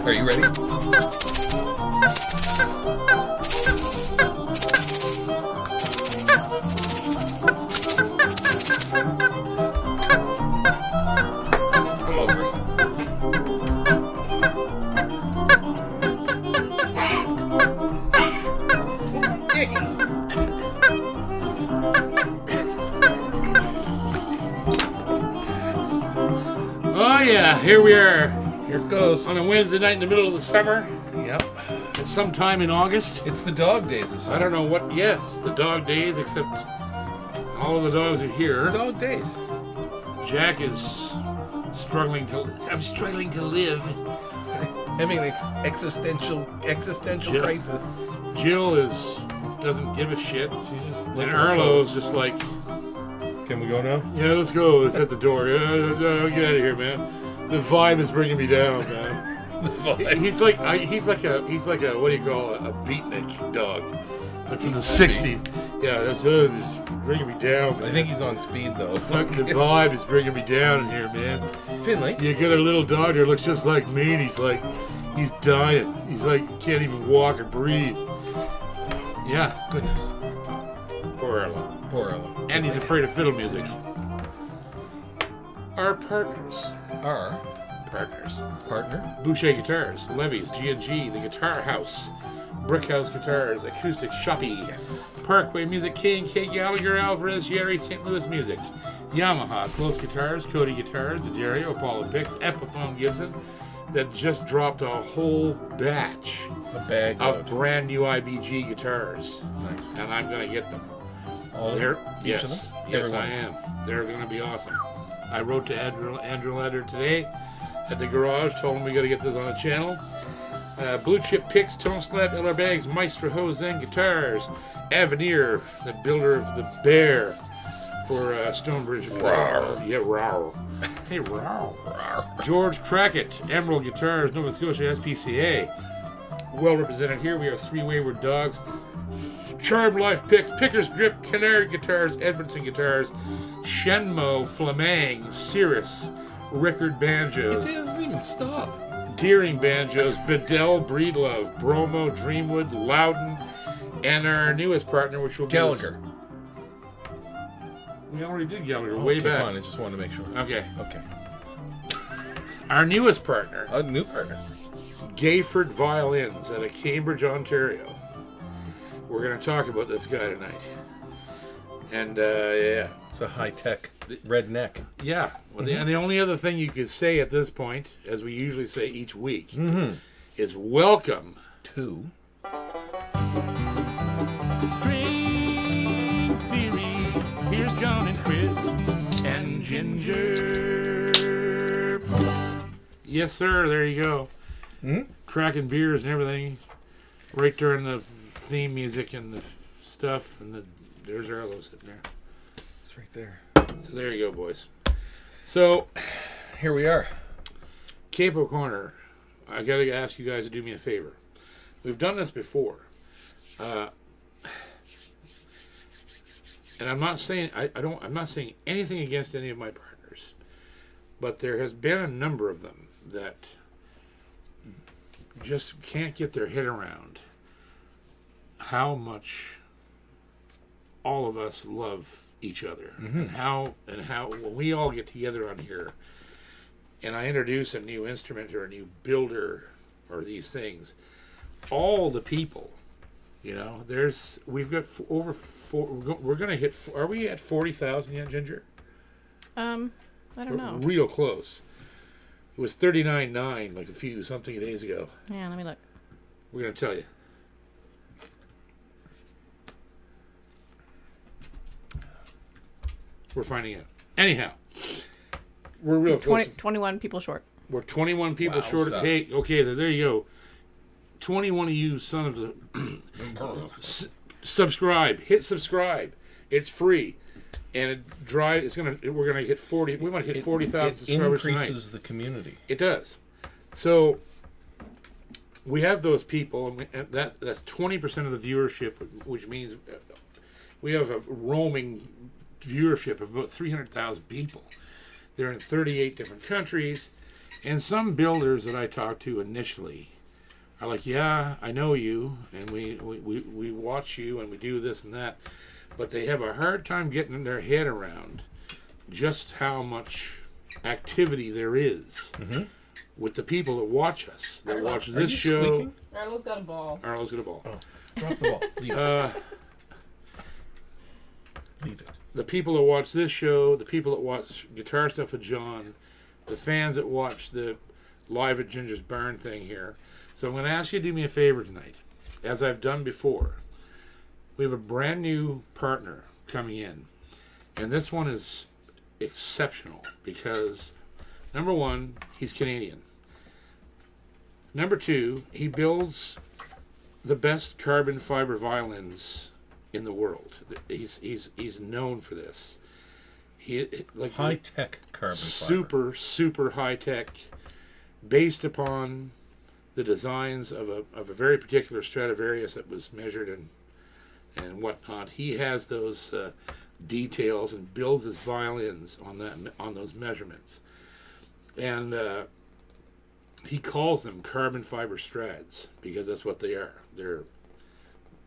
Are you ready? Come over. Oh yeah, here we are. Here it goes. On a Wednesday night in the middle of the summer. Yep. It's sometime in August. It's the dog days of summer. I don't know what, yes, the dog days, except all of the dogs are here. It's the dog days. Jack is struggling to live. Having an existential Jill. crisis. Jill doesn't give a shit. She's just And Arlo's just like, Can we go now? yeah, let's go. It's at the door. Get out of here, man. The vibe is bringing me down, man. He's like a what do you call a beatnik dog, like from the '60s. Yeah, that's just bringing me down, man. I think he's on speed though. The vibe is bringing me down in here, man. Finley. You get a little dog that looks just like me, and he's dying. He's like can't even walk or breathe. Yeah, Goodness. poor Arlo. Poor Arlo. And he's afraid of fiddle music. Our partners. Our partner. Boucher Guitars, Levy's, G&G, The Guitar House, Brickhouse Guitars, Acoustic Shoppy, Yes. Parkway Music King, K. Gallagher, Alvarez, Jerry, St. Louis Music, Yamaha, Close Guitars, Cody Guitars, D'Addario, Apollo Picks, Epiphone Gibson, that just dropped a whole batch A bag of brand new IBG guitars, Nice. and I'm going to get them. All They're, each yes, of them? yes, Everyone. I am. They're going to be awesome. I wrote to Andrew Ladder today at the garage, told him we got to get this on the channel. Blue Chip Picks, Tone Slab, Eller Bags, Maestro Hosen Guitars, Avenir, the builder of the Bear for Stonebridge. Rawr. Yeah, rawr. Hey, rawr. George Crackett, Emerald Guitars, Nova Scotia SPCA. Well represented here. We are Three Wayward Dogs. Charmed Life Picks, Pickers Grip, Canary Guitars, Edmondson Guitars, Shenmo, Flamang, Cirrus, Rickard Banjos, It doesn't even stop. Deering Banjos, Bedell, Breedlove, Bromo, Dreamwood, Loudon, and our newest partner, which will be Gallagher. We already did Gallagher way Okay, back. fine. I just wanted to make sure. Okay. Okay. Our newest partner, A new partner. Gayford Violins out of Cambridge, Ontario. We're going to talk about this guy tonight. And, yeah. It's a high-tech redneck. Yeah. Well, and the only other thing you could say at this point, as we usually say each week, is welcome Two. String Theory. Here's John and Chris and Ginger. Yes, sir. There you go. Cracking beers and everything right during the theme music and the stuff. And there's Arlo sitting there. It's right there. So there you go, boys. So Here we are. Capo Corner, I got to ask you guys to do me a favor. We've done this before. And I'm not saying I'm not saying anything against any of my partners, but there has been a number of them that just can't get their head around how much all of us love each other, and how when we all get together on here and I introduce a new instrument or a new builder or these things, all the people, we've got over we're going to hit, are we at 40,000 yet, Ginger? I don't know. Real close. It was 39.9 like something days ago. Yeah, let me look. We're going to tell you. We're finding out. Anyhow, we're real close. 21 people short. We're 21 people Wow, short. so- Hey, okay, so there you go. 21 of you son of a... subscribe. Hit subscribe. It's free. And we're gonna hit 40. We want to hit 40,000 It subscribers tonight. increases the community. It does. So we have those people, and that's 20% of the viewership, which means we have a roaming viewership of about 300,000 people. They're in 38 different countries, And some builders that I talked to initially are like, yeah, I know you, and we watch you, and we do this and that. But they have a hard time getting their head around just how much activity there is with the people that watch us, that watch Are this you show. squeaking? Arlo's got a ball. Arlo's got a ball. Oh, drop the ball. Leave it. Leave it. The people that watch this show, the people that watch Guitar Stuff with John, the fans that watch the Live at Ginger's Barn thing here. So I'm going to ask you to do me a favor tonight, as I've done before. We have a brand new partner coming in, and this one is exceptional because, number one, he's Canadian. Number two, he builds the best carbon fiber violins in the world. He's known for this. He like High tech carbon fiber. super high tech, based upon the designs of a very particular Stradivarius that was measured and whatnot. He has those details and builds his violins on those measurements, and he calls them carbon fiber strads because that's what they are. They're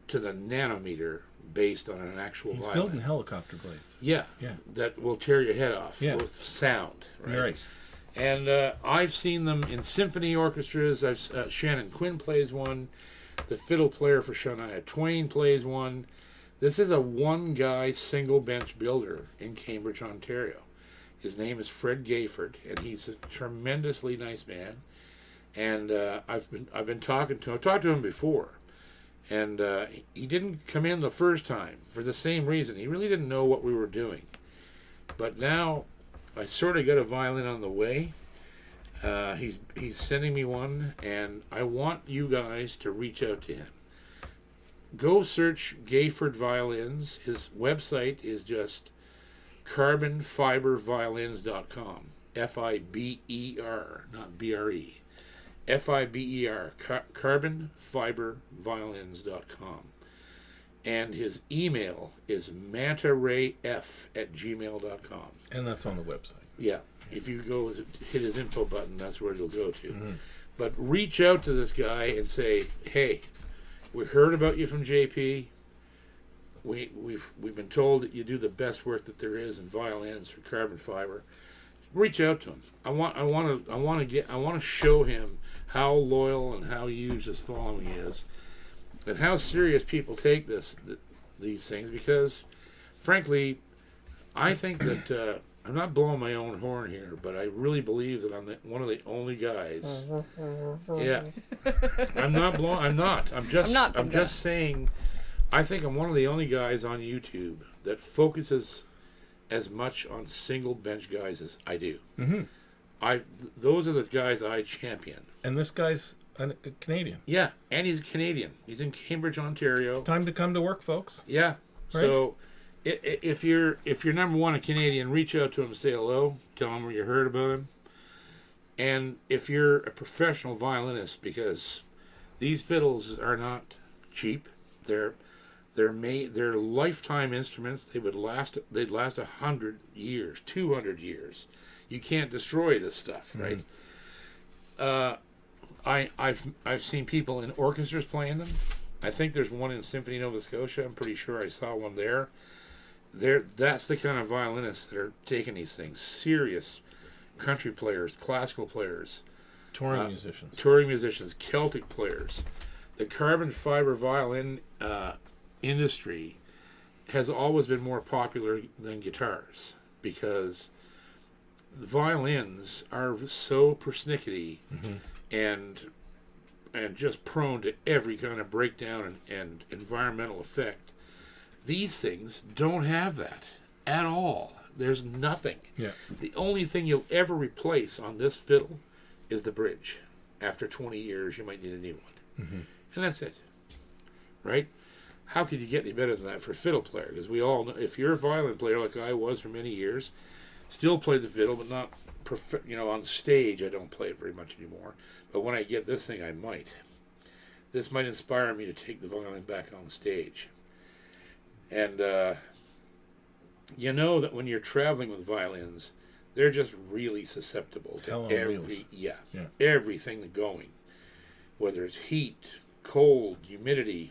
to the nanometer based on an actual He's violin. building helicopter blades. Yeah, Yeah. that will tear your head off with sound. Right. And I've seen them in symphony orchestras. Shannon Quinn plays one. The fiddle player for Shania Twain plays one. This is a one-guy single bench builder in Cambridge, Ontario. His name is Fred Gayford, and he's a tremendously nice man. And I've been talking to him. I've talked to him before, and he didn't come in the first time for the same reason. He really didn't know what we were doing. But now I sort of got a violin on the way. He's sending me one, and I want you guys to reach out to him. Go search Gayford Violins. His website is just carbonfiberviolins.com. F-I-B-E-R, not B-R-E. F-I-B-E-R, carbonfiberviolins.com. And his email is mantarayf@gmail.com. And that's on the website. Yeah. If you go hit his info button, that's where you'll go to. But reach out to this guy and say, hey, we heard about you from JP. We've been told that you do the best work that there is in violins for carbon fiber. Reach out to him. I want to show him how loyal and how huge this following is, and how serious people take these things. Because, frankly, I think that I'm not blowing my own horn here, but I really believe that I'm one of the only guys. Yeah, I'm not. I'm just saying. I think I'm one of the only guys on YouTube that focuses as much on single bench guys as I do. Those are the guys I champion. And this guy's a Canadian. Yeah, and he's a Canadian. He's in Cambridge, Ontario. Time to come to work, folks. Yeah. Right. So if you're number one a Canadian, reach out to him, say hello, tell him where you heard about him. And if you're a professional violinist, because these fiddles are not cheap, they're lifetime instruments. They'd last 100 years, 200 years. You can't destroy this stuff, right? I've seen people in orchestras playing them. I think there's one in Symphony Nova Scotia. I'm pretty sure I saw one there. That's the kind of violinists that are taking these things. Serious country players, classical players, Touring musicians, Celtic players. The carbon fiber violin industry has always been more popular than guitars because the violins are so persnickety and just prone to every kind of breakdown and environmental effect. These things don't have that at all. There's nothing. Yeah. The only thing you'll ever replace on this fiddle is the bridge. After 20 years, you might need a new one. And that's it. Right? How could you get any better than that for a fiddle player? Because we all know, if you're a violin player like I was for many years, still play the fiddle, but not, on stage I don't play it very much anymore. But when I get this thing, I might. This might inspire me to take the violin back on stage. And you know that when you're traveling with violins, They're just really susceptible to Hell on wheels. yeah, Yeah. everything going. Whether it's heat, cold, humidity,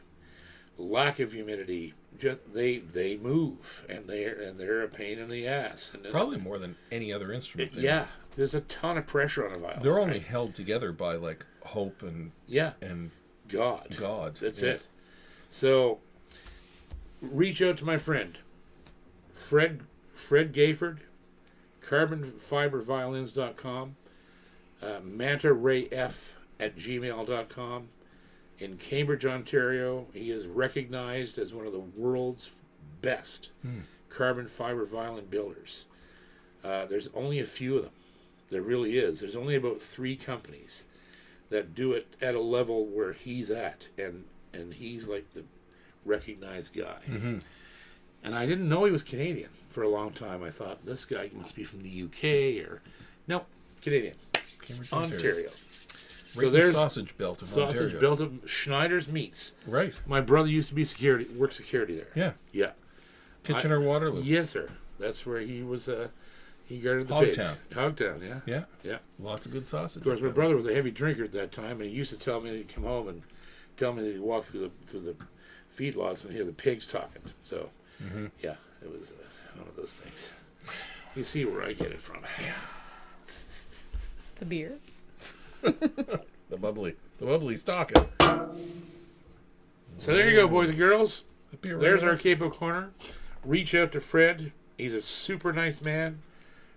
lack of humidity, just they move and they're a pain in the ass. And Probably more than any other instrument. yeah, there's a ton of pressure on a violin. They're only right? held together by like hope and Yeah, and God. God. That's Yeah. it. So reach out to my friend Fred Gayford, carbonfiberviolins.com, mantarayf@gmail.com. In Cambridge, Ontario, he is recognized as one of the world's best carbon fiber violin builders. There's only a few of them. There really is. There's only about 3 companies that do it at a level where he's at, and he's like the recognized guy. Mm-hmm. And I didn't know he was Canadian for a long time. I thought this guy must be from the UK or no, Canadian, Cambridge, Ontario. Right in the sausage belt of Ontario. Sausage belt of Schneider's Meats. Right. My brother used to be work security there. Yeah. Yeah. Kitchener Waterloo. Yes, sir. That's where he was. He guarded the Hogtown. pigs. Hogtown, yeah. Yeah. Yeah. Lots of good sausage. Of course, my brother was a heavy drinker at that time, and he used to tell me that he'd come home and tell me that he'd walk through the feedlots and hear the pigs talking. So, yeah, it was one of those things. You see where I get it from. The beer. The bubbly's talking. So there you go, boys and girls. The beer There's right our Capo Corner. Reach out to Fred. He's a super nice man.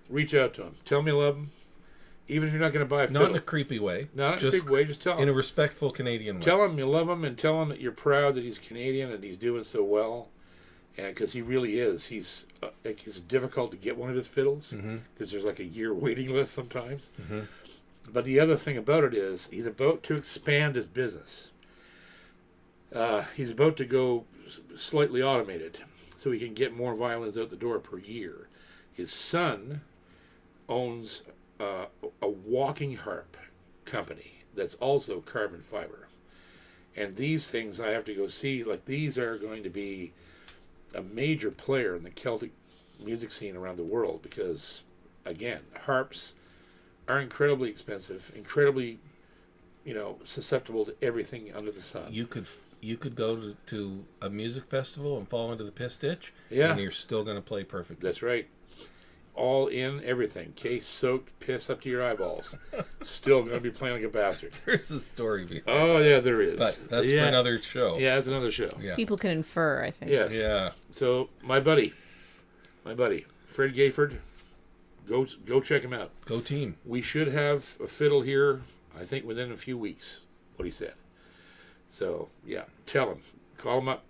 Reach out to him. Tell him you love him. Even if you're not going to buy a fiddle. Not in a creepy way. Not in a big way. Just tell him. In a respectful Canadian way. Tell him you love him and tell him that you're proud that he's Canadian and he's doing so well. And because he really is. It's difficult to get one of his fiddles because there's like a year waiting list sometimes. Mm-hmm. But the other thing about it is he's about to expand his business. He's about to go slightly automated so he can get more violins out the door per year. His son owns a walking harp company that's also carbon fiber. And these things I have to go see. Like, these are going to be a major player in the Celtic music scene around the world because, again, harps are incredibly expensive, incredibly, susceptible to everything under the sun. You could go to a music festival and fall into the piss ditch, Yeah. and you're still going to play perfectly. That's right. All in, everything. Case soaked, piss up to your eyeballs. Still going to be playing like a bastard. There's a story behind it. Oh, yeah, there is. But that's for another show. Yeah, that's another show. Yeah. People can infer, I think. Yes. Yeah. So, my buddy, Fred Gayford, go check him out. Go team. We should have a fiddle here, I think, within a few weeks, what he said. So, yeah, tell him. Call him up.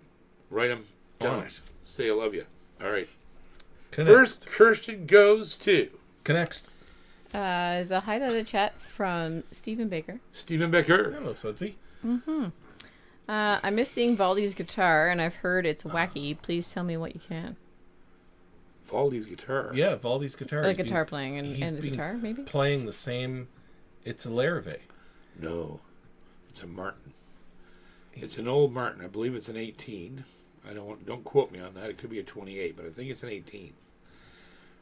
Write him. Tell On him. it. Say I love you. All right. Connect. First, Kirsten goes to Connects. There's a hi to the chat from Stephen Baker. Stephen Becker. Hello, Sudsy. I miss seeing Valdi's guitar, and I've heard it's wacky. Please tell me what you can. Valdi's guitar. Yeah, Valdi's guitar. The He's guitar been playing and the been guitar, maybe? playing the same. It's a Larrivee. No, it's a Martin. It's an old Martin. I believe it's an 18. Don't quote me on that. It could be a 28, but I think it's an 18.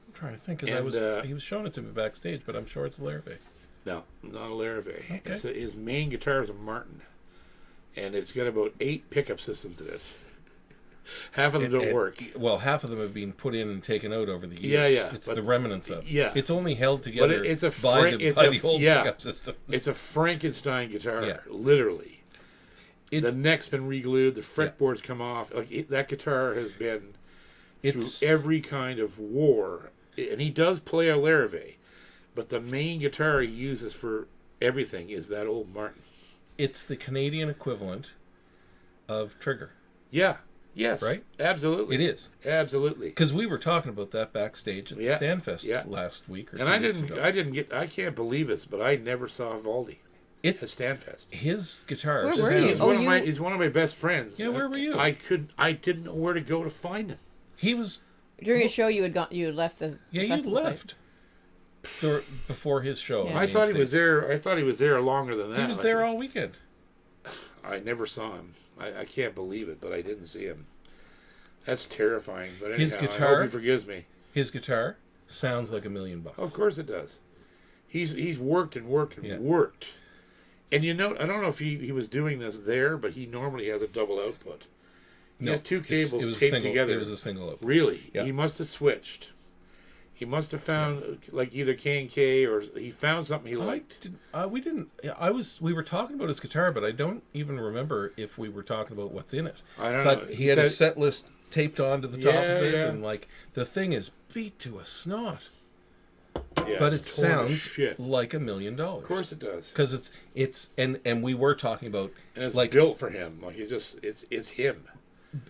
I'm trying to think because he was showing it to me backstage, but I'm sure it's a Larrivee. No, not a Larrivee. Okay. His main guitar is a Martin, and it's got about 8 pickup systems in it. Half of them don't work. Well, half of them have been put in and taken out over the years. Yeah, yeah, It's but- the remnants of. yeah. It's only held together it's a by the old pickup system. It's a Frankenstein guitar, Yeah. literally. It- The neck's been re-glued. The fretboards come off. That guitar has been through every kind of war. And he does play a Larrivee, but the main guitar he uses for everything is that old Martin. It's the Canadian equivalent of Trigger. Yeah. Yes. Right? Absolutely. It is. Absolutely. Because we were talking about that backstage at Yeah, Stanfest yeah. last week or And 2 weeks ago. I can't believe this, but I never saw Valdi at Stanfest. His guitar. Where were you? He's one of my best friends. Yeah, where were you? I didn't know where to go to find him. He was. During a show, you had left the Yeah, festival you site. left before his show. Yeah. on I main thought he stage. was there. I thought he was there longer than that. He was there all weekend. I never saw him. I can't believe it, but I didn't see him. That's terrifying. But anyhow, His I guitar- hope he forgives me. His guitar sounds like $1 million. Of course it does. He's worked and worked and worked. And I don't know if he was doing this there, but he normally has a double output. He has two cables taped together. It was a single output. Really? Yeah. He must have switched. He must have found like either K&K or he found something he liked. We were talking about his guitar, but I don't even remember if we were talking about what's in it. I don't know. But he had a set list taped onto the top of it, and like the thing is beat to a snot. Yeah, but it sounds like $1 million. Of course it does. Because it's and we were talking about, and it's like built for him. Like it's him.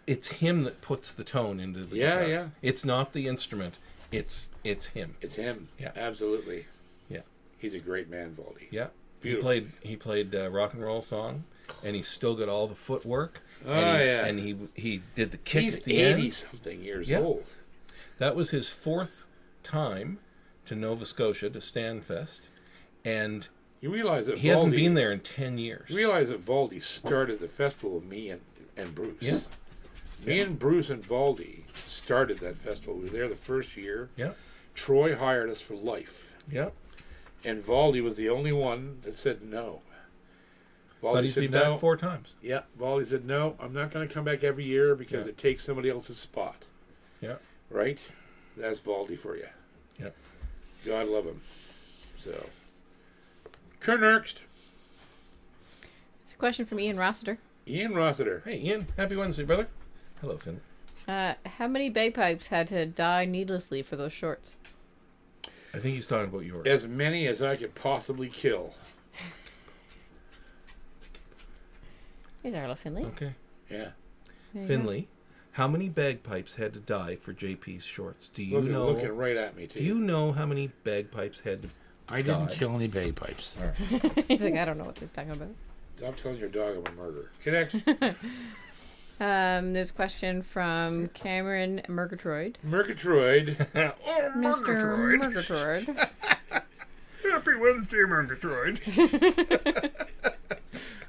It's him that puts the tone into the guitar. Yeah. It's not the instrument. It's him. It's him. Yeah, absolutely. Yeah, he's a great man, Valdi. Yeah, beautiful. He played rock and roll song, and he's still got all the footwork. Oh, and he did the kick he's at the end. He's 80-something years old. That was his 4th time to Nova Scotia to Stanfest, and you realize that he hasn't been there in 10 years. You realize that Valdi started the festival with me and Bruce. Yeah. Me and Bruce and Valdi started that festival. We were there the first year. Yeah. Troy hired us for life. Yeah. And Valdi was the only one that said no. But he's been back 4 times. Yeah. Valdi said, no, I'm not going to come back every year because it takes somebody else's spot. Yeah. Right? That's Valdi for you. Yeah. God love him. So. Next. It's a question from Ian Rossiter. Ian Rossiter. Hey, Ian. Happy Wednesday, brother. Hello, Finn. How many bagpipes had to die needlessly for those shorts? I think he's talking about yours. As many as I could possibly kill. Here's Arlo Finley. Okay. Yeah. Finley, how many bagpipes had to die for JP's shorts? Do you know? Looking right at me, too. Do you know how many bagpipes had to I didn't kill any bagpipes. All right. He's like, I don't know what they're talking about. Stop telling your dog I'm a murderer. Connect. There's a question from Cameron Murgatroyd. Murgatroyd. Mr. Murgatroyd. Happy Wednesday, Murgatroyd.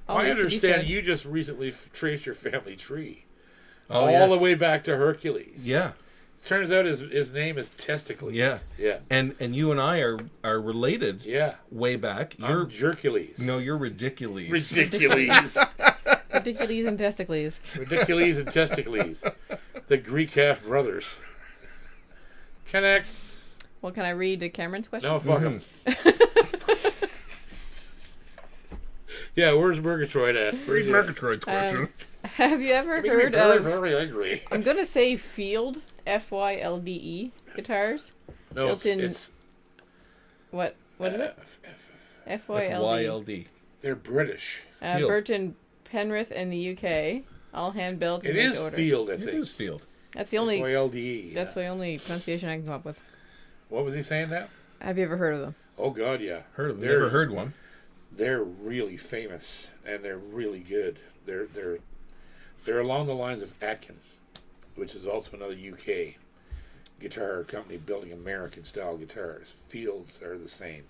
I understand you just recently traced your family tree. All the way back to Hercules. Yeah. Turns out his name is Testicles. Yeah. Yeah. And you and I are related. Yeah. Way back. You're Jercules. No, you're Ridicules. Ridicules. Ridicules and Testicles. Ridicules and Testicles. The Greek half brothers. Connect. Well, can I read Cameron's question? No, fuck him. Yeah, where's Murgatroyd at? Read Murgatroyd's question. Have you ever heard very, of... very angry. I'm going to say Field, Fylde guitars. No, it's... What is it? Fylde. They're British. Burton Penrith in the UK. All hand built. It is Field, I think. It is Field. That's the only... Fylde. That's the only pronunciation I can come up with. What was he saying now? Have you ever heard of them? Oh, God, yeah. Heard of them. Never heard one. They're really famous, and they're really good. They're along the lines of Atkin, which is also another UK guitar company building American-style guitars. Fields are the same.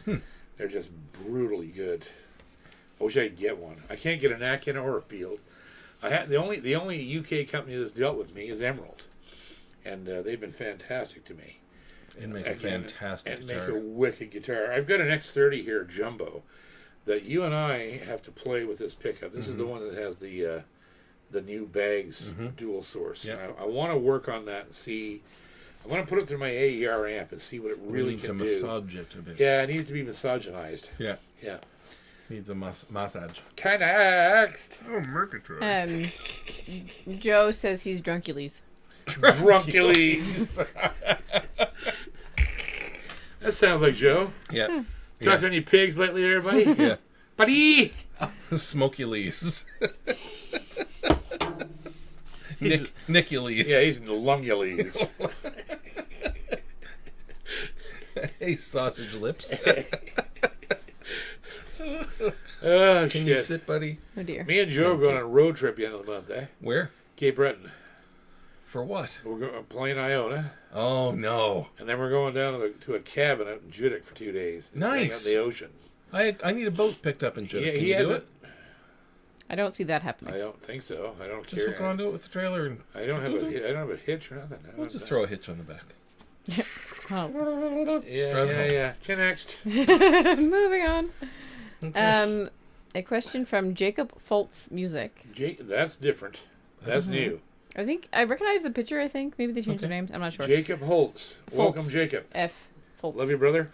They're just brutally good. I wish I could get one. I can't get an Atkin or a Field. The only UK company that's dealt with me is Emerald, and they've been fantastic to me. And make a fantastic guitar. And make a wicked guitar. I've got an X30 here, Jumbo, that you and I have to play with this pickup. This is the one that has the new bags dual source. Yep. I want to work on that and see. I want to put it through my AER amp and see what it really can do. Massage it a bit. Yeah, it needs to be misogynized. Yeah. Yeah. Needs a massage. Connect. Oh, Murgatroyd. Joe says he's Drunkules. Drunkules. That sounds like Joe. Yeah. Talked to any pigs lately, everybody? Yeah. Buddy! Smoky Lees. Nicules. Yeah, he's Lungules. Hey, sausage lips. Oh, Can you sit, buddy? Oh, dear. Me and Joe are going on a road trip at the end of the month, eh? Where? Cape Breton. For what? We're playing Iona. Oh, no. And then we're going down to a cabin out in Judic for 2 days. Nice. Out in the ocean. I need a boat picked up in Judic. Yeah, Can he you has do it? I don't see that happening. I don't think so. I don't Just care. hook onto it with the trailer and... I don't have a hitch or nothing. We'll just throw a hitch on the back. Oh. Yeah. Connect. Moving on. Okay. A question from Jacob Foltz Music. That's different. That's new. I think I recognize the picture. I think maybe they changed their names. I'm not sure. Jacob Holtz. Welcome, Jacob. F. Foltz. Love you, brother.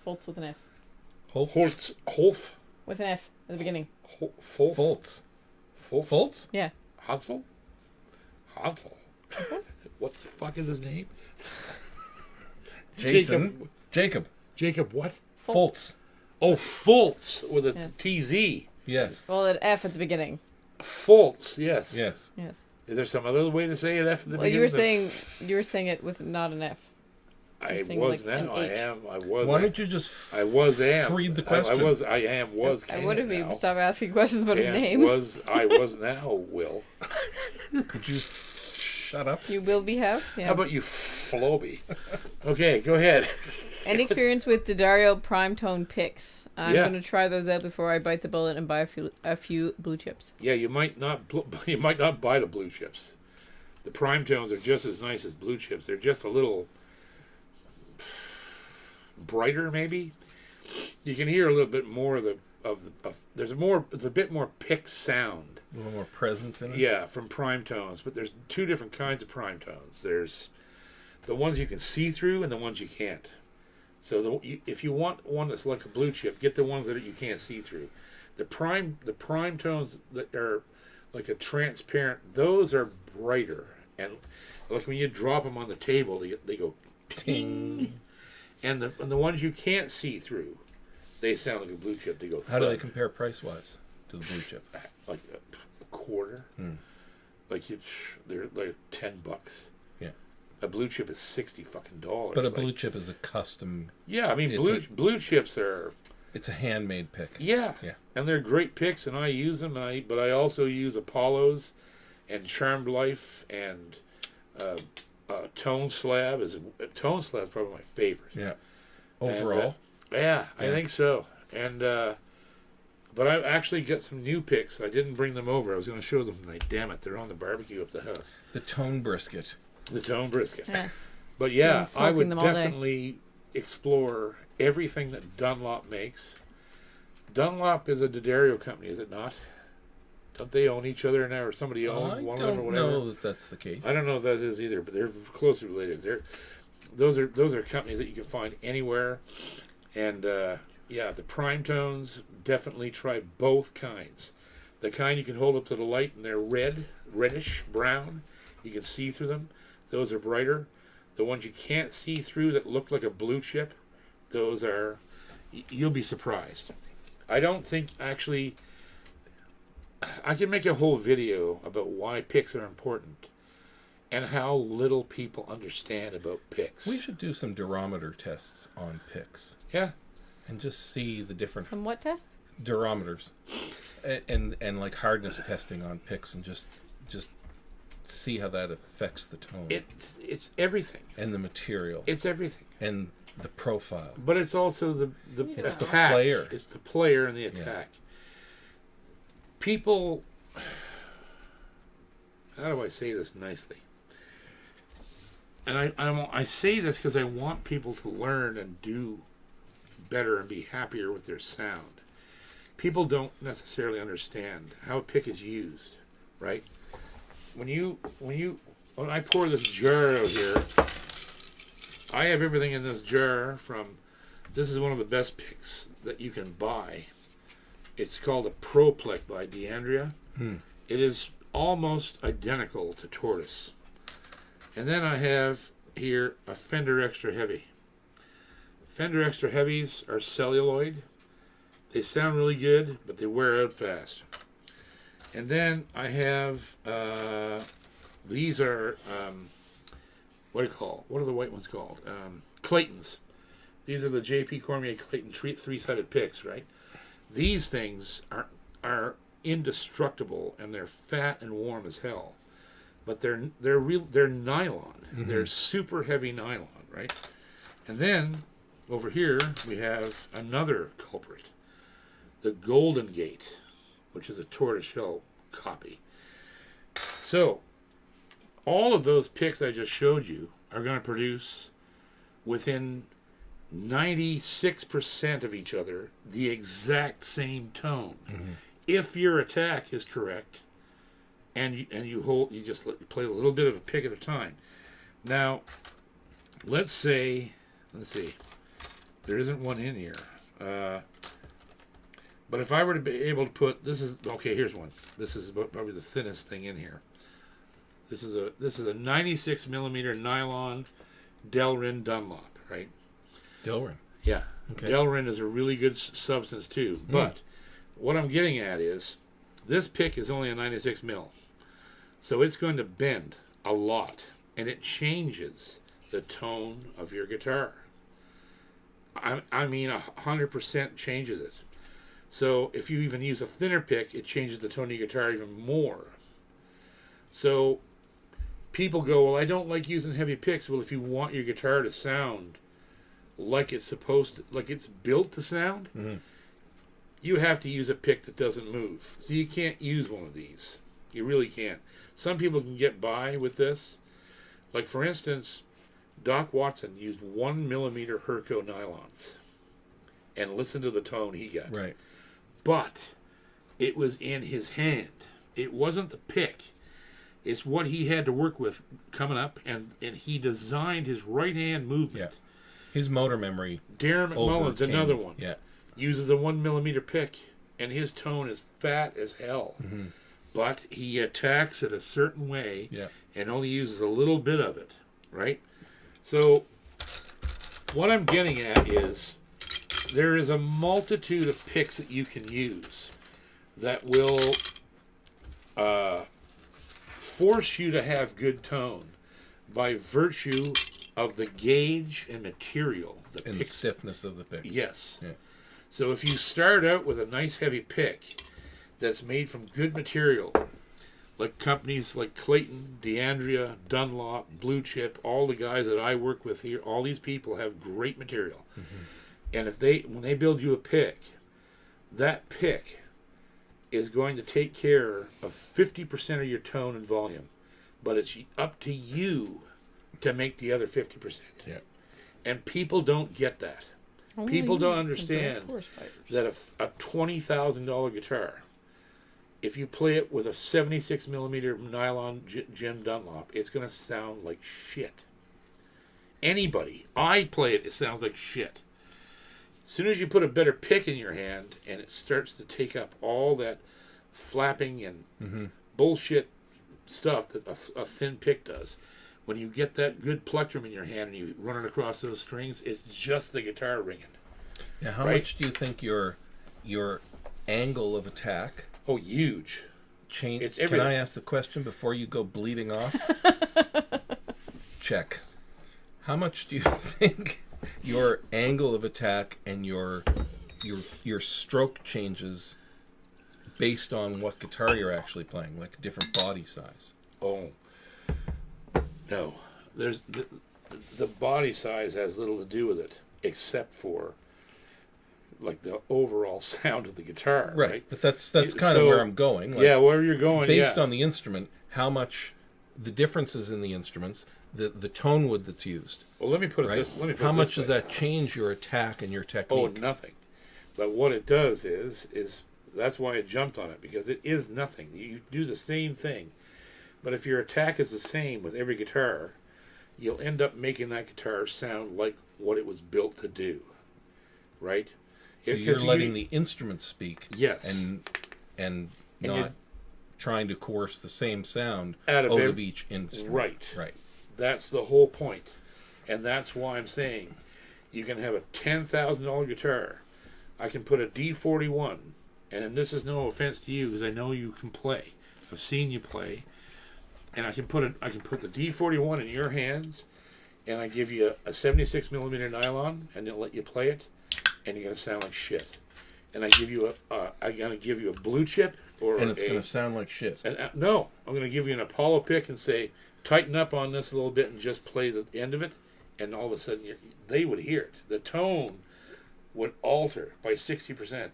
Foltz with an F. Holtz. With an F at the beginning. Foltz. Foltz? Yeah. Hansel? What the fuck is his name? Jason. Jacob. Jacob what? Foltz. Oh, Foltz with a Yes. TZ. Yes. Well, an F at the beginning. Foltz, yes. Yes. Yes. Is there some other way to say it F at the Well, beginning? you were saying it with not an F. I saying was like now. an I H. am. I was. Why don't you just Read the question? I am. Was. I Can would if now. you stop asking questions about his Can, name. I was now. Will. Could you shut up? You will be have. Yeah. How about you, Floby? Okay, go ahead. Any experience with the Dario Prime Tone picks? I'm Yeah. going to try those out before I bite the bullet and buy a few blue chips. Yeah, you might not. You might not buy the blue chips. The prime tones are just as nice as blue chips. They're just a little brighter, maybe. You can hear a little bit more of there's more. It's a bit more pick sound. A little more presence in it? Yeah, from prime tones. But there's two different kinds of prime tones. There's the ones you can see through and the ones you can't. So if you want one that's like a blue chip, get the ones that you can't see through. The prime tones that are like a transparent, those are brighter. And like when you drop them on the table, they go ting. And the ones you can't see through, they sound like a blue chip. They go thud. How do they compare price-wise to the blue chip? Like a quarter. Like they're like $10. Yeah. A blue chip is $60 fucking dollars. But a blue chip is a custom. Yeah, I mean blue chips are. It's a handmade pick. Yeah. And they're great picks, and I use them. But I also use Apollos, and Charmed Life, and Tone Slab is probably my favorite. Yeah. Overall. And, I think so. And but I've actually got some new picks. I didn't bring them over. I was going to show them tonight. Damn it, they're on the barbecue up the house. The tone brisket. The Tone Brisket. Yes. But yeah, Been I smoking would them all day. definitely explore everything that Dunlop makes. Dunlop is a D'Addario company, is it not? Don't they own each other now, or somebody owns one of them, or whatever? I don't know that that's the case. I don't know if that is either, but they're closely related. Those are companies that you can find anywhere, and the prime tones, definitely try both kinds. The kind you can hold up to the light and they're reddish brown, you can see through them. Those are brighter. The ones you can't see through that look like a blue chip, those are, you'll be surprised. I don't think, actually, I can make a whole video about why picks are important and how little people understand about picks. We should do some durometer tests on picks. Yeah. And just see the different Some what test? durometers. And like hardness testing on picks, and just see how that affects the tone. It's everything. And the material. It's everything. And the profile. But it's also the It's the attack. player. It's the player and the attack. People, how do I say this nicely? And I say this because I want people to learn and do better and be happier with their sound. People don't necessarily understand how a pick is used, right? When I pour this jar out here, I have everything in this jar from, this is one of the best picks that you can buy. It's called a ProPlec by DeAndrea. It is almost identical to Tortoise. And then I have here a Fender Extra Heavy. Fender Extra Heavies are celluloid. They sound really good, but they wear out fast. And then I have, these are, what are the white ones called? Claytons. These are the J.P. Cormier Clayton three-sided picks, right? These things are indestructible, and they're fat and warm as hell. But they're nylon. Mm-hmm. They're super heavy nylon, right? And then over here we have another culprit, the Golden Gate, which is a tortoiseshell copy. So all of those picks I just showed you are going to produce within 96% of each other, the exact same tone. If your attack is correct, and you just play a little bit of a pick at a time. Now, let's see, there isn't one in here. But if I were to be able to put, here's one. This is probably the thinnest thing in here. This is a 96 millimeter nylon Delrin Dunlop, right? Delrin. Yeah. Okay. Delrin is a really good substance too. But what I'm getting at is this pick is only a 96 mil. So it's going to bend a lot, and it changes the tone of your guitar. I mean 100% changes it. So if you even use a thinner pick, it changes the tone of your guitar even more. So people go, well, I don't like using heavy picks. Well, if you want your guitar to sound like it's supposed to, like it's built to sound, you have to use a pick that doesn't move. So you can't use one of these. You really can't. Some people can get by with this. Like, for instance, Doc Watson used 1 millimeter Herco nylons. And listen to the tone he got. Right. But it was in his hand. It wasn't the pick. It's what he had to work with coming up, and he designed his right hand movement. Yeah. His motor memory. Darren McMullen's another one. Yeah. Uses a 1 millimeter pick, and his tone is fat as hell. But he attacks it a certain way, and only uses a little bit of it, right? So what I'm getting at is there is a multitude of picks that you can use that will force you to have good tone by virtue of the gauge and material. The stiffness of the pick. Yes. Yeah. So if you start out with a nice heavy pick that's made from good material, like companies like Clayton, DeAndrea, Dunlop, Blue Chip, all the guys that I work with here, all these people have great material. And when they build you a pick, that pick is going to take care of 50% of your tone and volume, but it's up to you to make the other 50%. Yeah. And people don't get that. People don't understand that a $20,000 guitar, if you play it with a 76 millimeter nylon Jim Dunlop, it's going to sound like shit. Anybody, I play it, it sounds like shit. As soon as you put a better pick in your hand and it starts to take up all that flapping and bullshit stuff that a thin pick does, when you get that good plectrum in your hand and you run it across those strings, it's just the guitar ringing. Now, how much do you think your angle of attack? Oh, huge. It's everything. Can I ask the question before you go bleeding off? Check. How much do you think your angle of attack and your stroke changes based on what guitar you're actually playing, like a different body size? Oh, no. There's the body size has little to do with it, except for like the overall sound of the guitar. Right. But that's kind of where I'm going. Like, yeah, where you're going. Based on the instrument, how much the differences in the instruments, the tone wood that's used. Well, let me put it this. How much does that change your attack and your technique? Oh, nothing. But what it does is that's why I jumped on it, because it is nothing. You do the same thing, but if your attack is the same with every guitar, you'll end up making that guitar sound like what it was built to do, right? So you're letting the instrument speak, yes, and not trying to coerce the same sound out of each instrument. Right. That's the whole point, and that's why I'm saying you can have a $10,000 guitar. I can put a D41, and this is no offense to you because I know you can play. I've seen you play, and I can put the D41 in your hands, and I give you a 76 millimeter nylon, and they'll let you play it, and you're gonna sound like shit. And I'm gonna give you a blue chip, and it's gonna sound like shit. And no, I'm gonna give you an Apollo pick and say, tighten up on this a little bit and just play the end of it, and all of a sudden they would hear it. The tone would alter by 60%,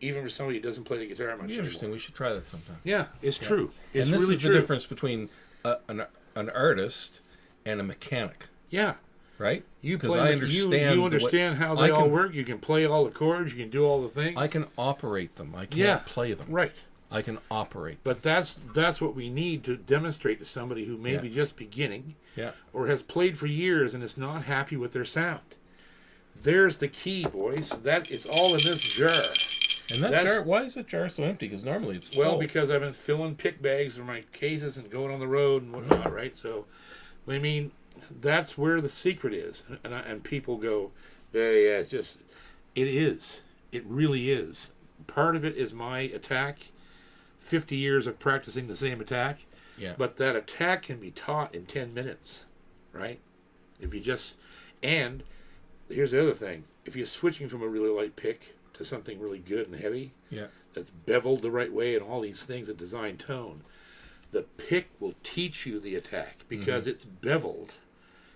even for somebody who doesn't play the guitar much. Interesting. Anymore. We should try that sometime. Yeah, it's true. It's and this really is true. The difference between an artist and a mechanic. Yeah, right? You Because play. I You understand. understand how I they all can- work. You can play all the chords. You can do all the things. I can operate them. I can't Yeah. play them. Right. I can operate. But that's what we need to demonstrate to somebody who may be just beginning Yeah. or has played for years and is not happy with their sound. There's the key, boys. That it's all in this jar. And that jar, why is that jar so empty? Because normally it's full. Well, because I've been filling pick bags for my cases and going on the road and whatnot, right? So, I mean, that's where the secret is. And people go, yeah, it's just, it is. It really is. Part of it is my attack. 50 years of practicing the same attack. Yeah. But that attack can be taught in 10 minutes, right? If you just, and here's the other thing. If you're switching from a really light pick to something really good and heavy, Yeah. that's beveled the right way and all these things that design tone, the pick will teach you the attack because it's beveled.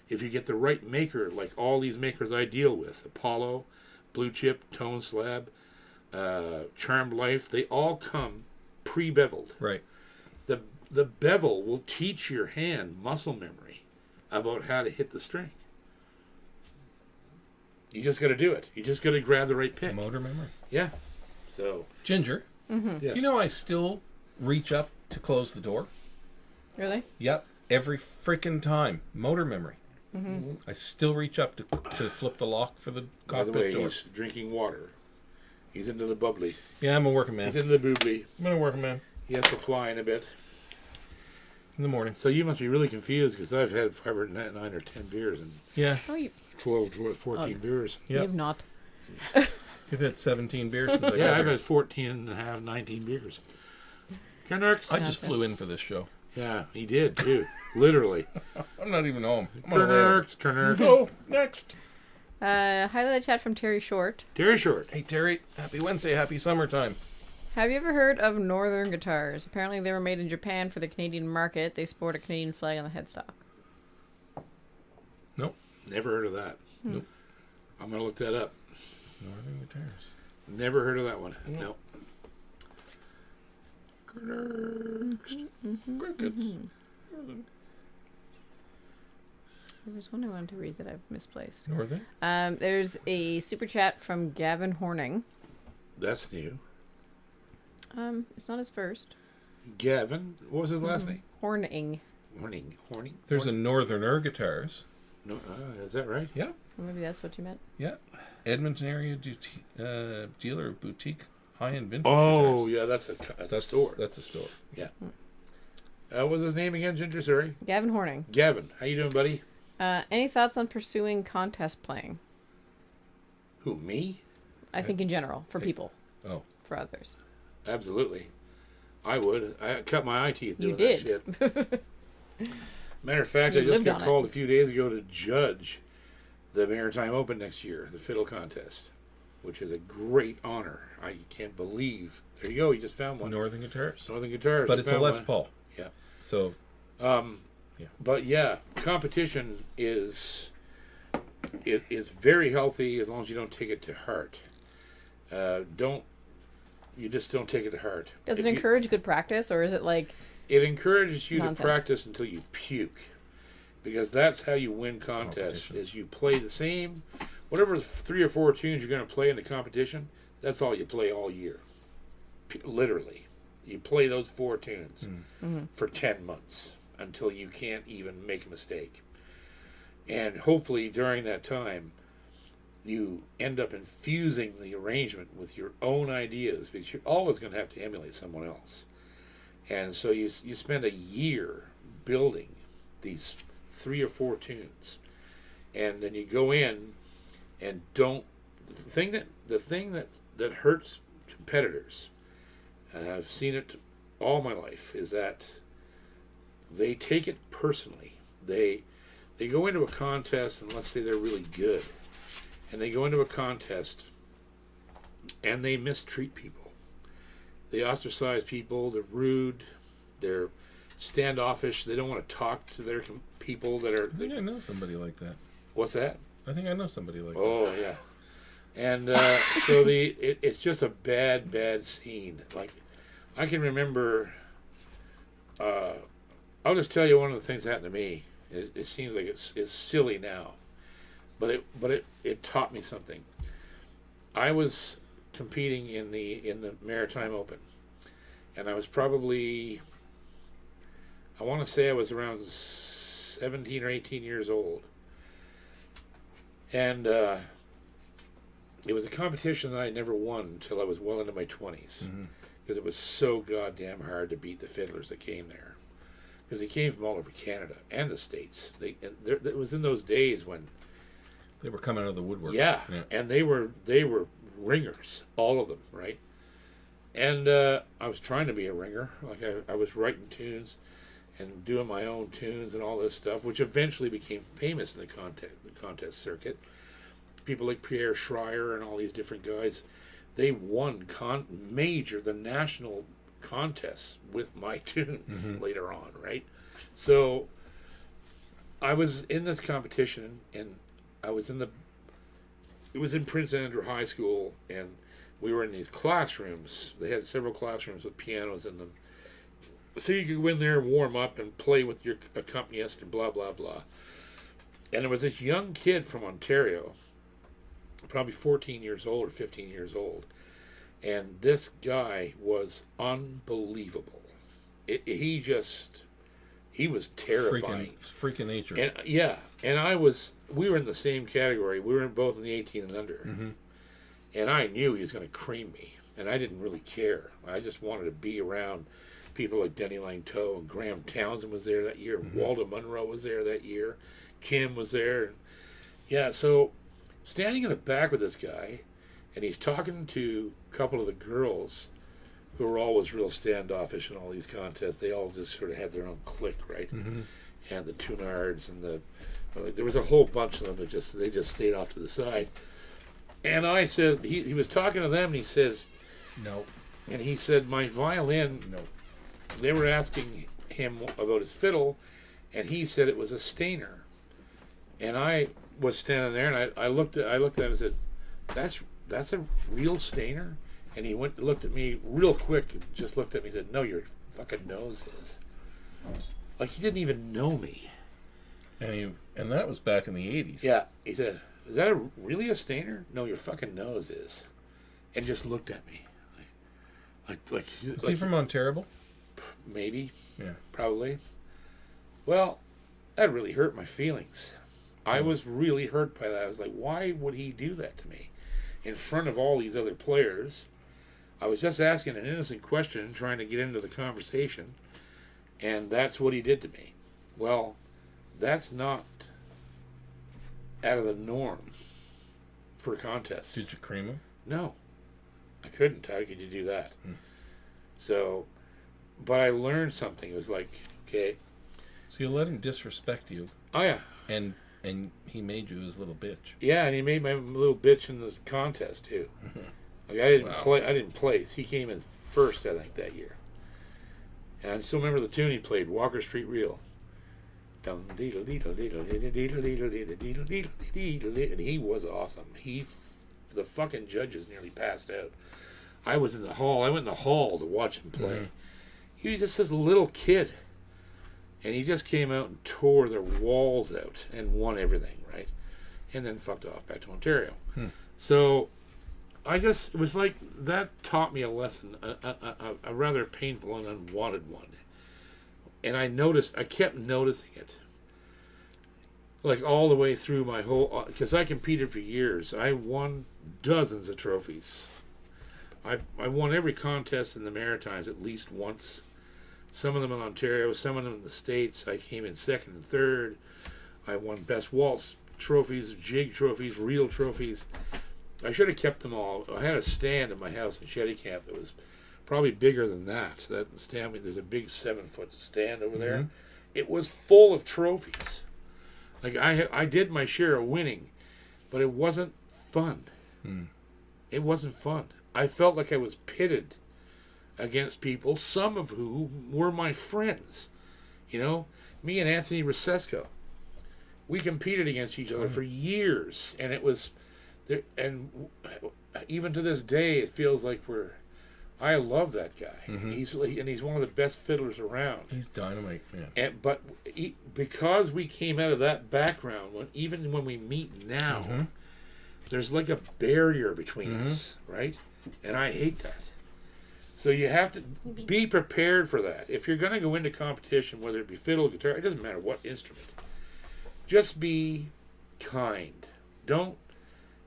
If you get the right maker, like all these makers I deal with, Apollo, Blue Chip, Tone Slab, Charmed Life, they all come pre-beveled. Right. The bevel will teach your hand muscle memory about how to hit the string. You just got to do it. You just got to grab the right pick. Motor memory. Yeah. So. Ginger. Yes. You know I still reach up to close the door? Really? Yep. Every freaking time. Motor memory. I still reach up to flip the lock for the By the cockpit way, door. he's drinking water. He's into the bubbly. Yeah, I'm a working man. He's into the boobly. I'm a working man. He has to fly in a bit. In the morning. So you must be really confused because I've had 5 or 9 or 10 beers and Yeah. Oh, you 12, 14 beers. you Yep. have not. You've had 17 beers since I got Yeah, I've here. had 14 and a half, 19 beers. Canucks. I just flew in for this show. Yeah, he did too. Literally. I'm not even home. I'm on the way over. Canucks. Oh, next. Highlight chat from Terry Short. Terry Short. Hey, Terry. Happy Wednesday. Happy summertime. Have you ever heard of Northern guitars? Apparently they were made in Japan for the Canadian market. They sport a Canadian flag on the headstock. Nope. Never heard of that. Nope. I'm going to look that up. Northern Guitars. Never heard of that one. Nope. No. Crickets. There was one I wanted to read that I've misplaced. Northern? There's a super chat from Gavin Horning. That's new. It's not his first. Gavin. What was his last name? Horning. Horning. There's a Northerner Guitars. No, is that right? Yeah. Or maybe that's what you meant. Yeah. Edmonton area dealer of boutique high-end vintage Oh, guitars. yeah, that's a store. That's a store. Yeah. What was his name again, Ginger? Sorry. Gavin Horning. Gavin. How you doing, buddy? Any thoughts on pursuing contest playing? Who, me? I think in general, for people, Oh. for others. Absolutely. I would. I cut my eye teeth doing You that shit. Matter of fact, I You just lived got on it. called a few days ago to judge the Maritime Open next year, the fiddle contest, which is a great honor. I can't believe. There you go. You just found one. Northern Guitars. Northern Guitars. But I it's a found Les one. Paul. Yeah. So, But yeah, competition is very healthy as long as you don't take it to heart. You just don't take it to heart. Does it If you- encourage good practice, or is it like It encourages you Nonsense. to practice until you puke, because that's how you win contests. Competition. Is you play the same, whatever 3 or 4 tunes you're going to play in the competition. That's all you play all year. Literally, you play those 4 tunes for 10 months until you can't even make a mistake. And hopefully during that time, you end up infusing the arrangement with your own ideas, because you're always going to have to emulate someone else. And so you spend a year building these 3 or 4 tunes, and then you go in and don't. The thing that hurts competitors, and I've seen it all my life, is that they take it personally. They go into a contest, and let's say they're really good, and they go into a contest and they mistreat people. They ostracize people. They're rude. They're standoffish. They don't want to talk to their people that are. I think I know somebody like that. What's that? I think I know somebody like that. Oh yeah. And so it's just a bad scene. Like, I can remember. I'll just tell you one of the things that happened to me. It seems like it's silly now. it taught me something. I was competing in the Maritime Open, and I was probably, I want to say I was around 17 or 18 years old, and it was a competition that I never won until I was well into my 20s, because it was so goddamn hard to beat the fiddlers that came there, because they came from all over Canada and the States. It was in those days when They were coming out of the woodwork. yeah. And they were ringers, all of them, right? And I was trying to be a ringer. Like I was writing tunes and doing my own tunes and all this stuff, which eventually became famous in the contest circuit. People like Pierre Schreier and all these different guys, they won the national contests with my tunes later on, right? So I was in this competition, and it was in Prince Andrew High School, and we were in these classrooms. They had several classrooms with pianos in them. So you could go in there and warm up and play with your accompanist and blah, blah, blah. And there was this young kid from Ontario, probably 14 years old or 15 years old. And this guy was unbelievable. He was terrifying. Freaking nature. And we were in the same category. We were both in the 18 and under. And I knew he was going to cream me. And I didn't really care. I just wanted to be around people like Denny Langto, and Graham Townsend was there that year. Waldo Munro was there that year. Kim was there. And yeah, so standing in the back with this guy, and he's talking to a couple of the girls who were always real standoffish in all these contests. They all just sort of had their own clique, right? And the Tunards and there was a whole bunch of them that they just stayed off to the side. And I said, he was talking to them, and he says, no. And he said, my violin, No. They were asking him about his fiddle, and he said it was a Stainer. And I was standing there, and I looked at him and said, that's a real Stainer? And he looked at me real quick, and just looked at me and said, no, your fucking nose is. Like, he didn't even know me. And that was back in the 80s. Yeah. He said, is that really a Stainer? No, your fucking nose is. And just looked at me. Is he from Ontario? Maybe. Yeah. Probably. Well, that really hurt my feelings. I was really hurt by that. I was like, why would he do that to me? In front of all these other players. I was just asking an innocent question, trying to get into the conversation, and that's what he did to me. Well, that's not out of the norm for contests. Did you cream him? No. I couldn't. How could you do that? So, but I learned something. It was like, okay. So you let him disrespect you. Oh, yeah. And he made you his little bitch. Yeah, and he made my little bitch in the contest, too. Like, I didn't place. He came in first, I think, that year. And I still remember the tune he played, Walker Street Reel. And he was awesome. The fucking judges nearly passed out. I was in the hall. I went in the hall to watch him play. He was just this little kid. And he just came out and tore their walls out and won everything, right? And then fucked off back to Ontario. So it was like, that taught me a lesson, a rather painful and unwanted one. And I kept noticing it. Like all the way through my whole, because I competed for years. I won dozens of trophies. I won every contest in the Maritimes at least once. Some of them in Ontario, some of them in the States. I came in second and third. I won best waltz trophies, jig trophies, reel trophies. I should have kept them all. I had a stand in my house in Shettycamp that was probably bigger than that. That stand, there's a big 7-foot stand over there. It was full of trophies. Like I did my share of winning, but it wasn't fun. It wasn't fun. I felt like I was pitted against people, some of whom were my friends. You know, me and Anthony Rosesco, we competed against each other for years, and it was there. And even to this day, it feels like I love that guy. He's one of the best fiddlers around. He's dynamite, man. Because we came out of that background, even when we meet now, there's like a barrier between us, right? And I hate that. So you have to be prepared for that. If you're going to go into competition, whether it be fiddle, guitar, it doesn't matter what instrument. Just be kind. Don't.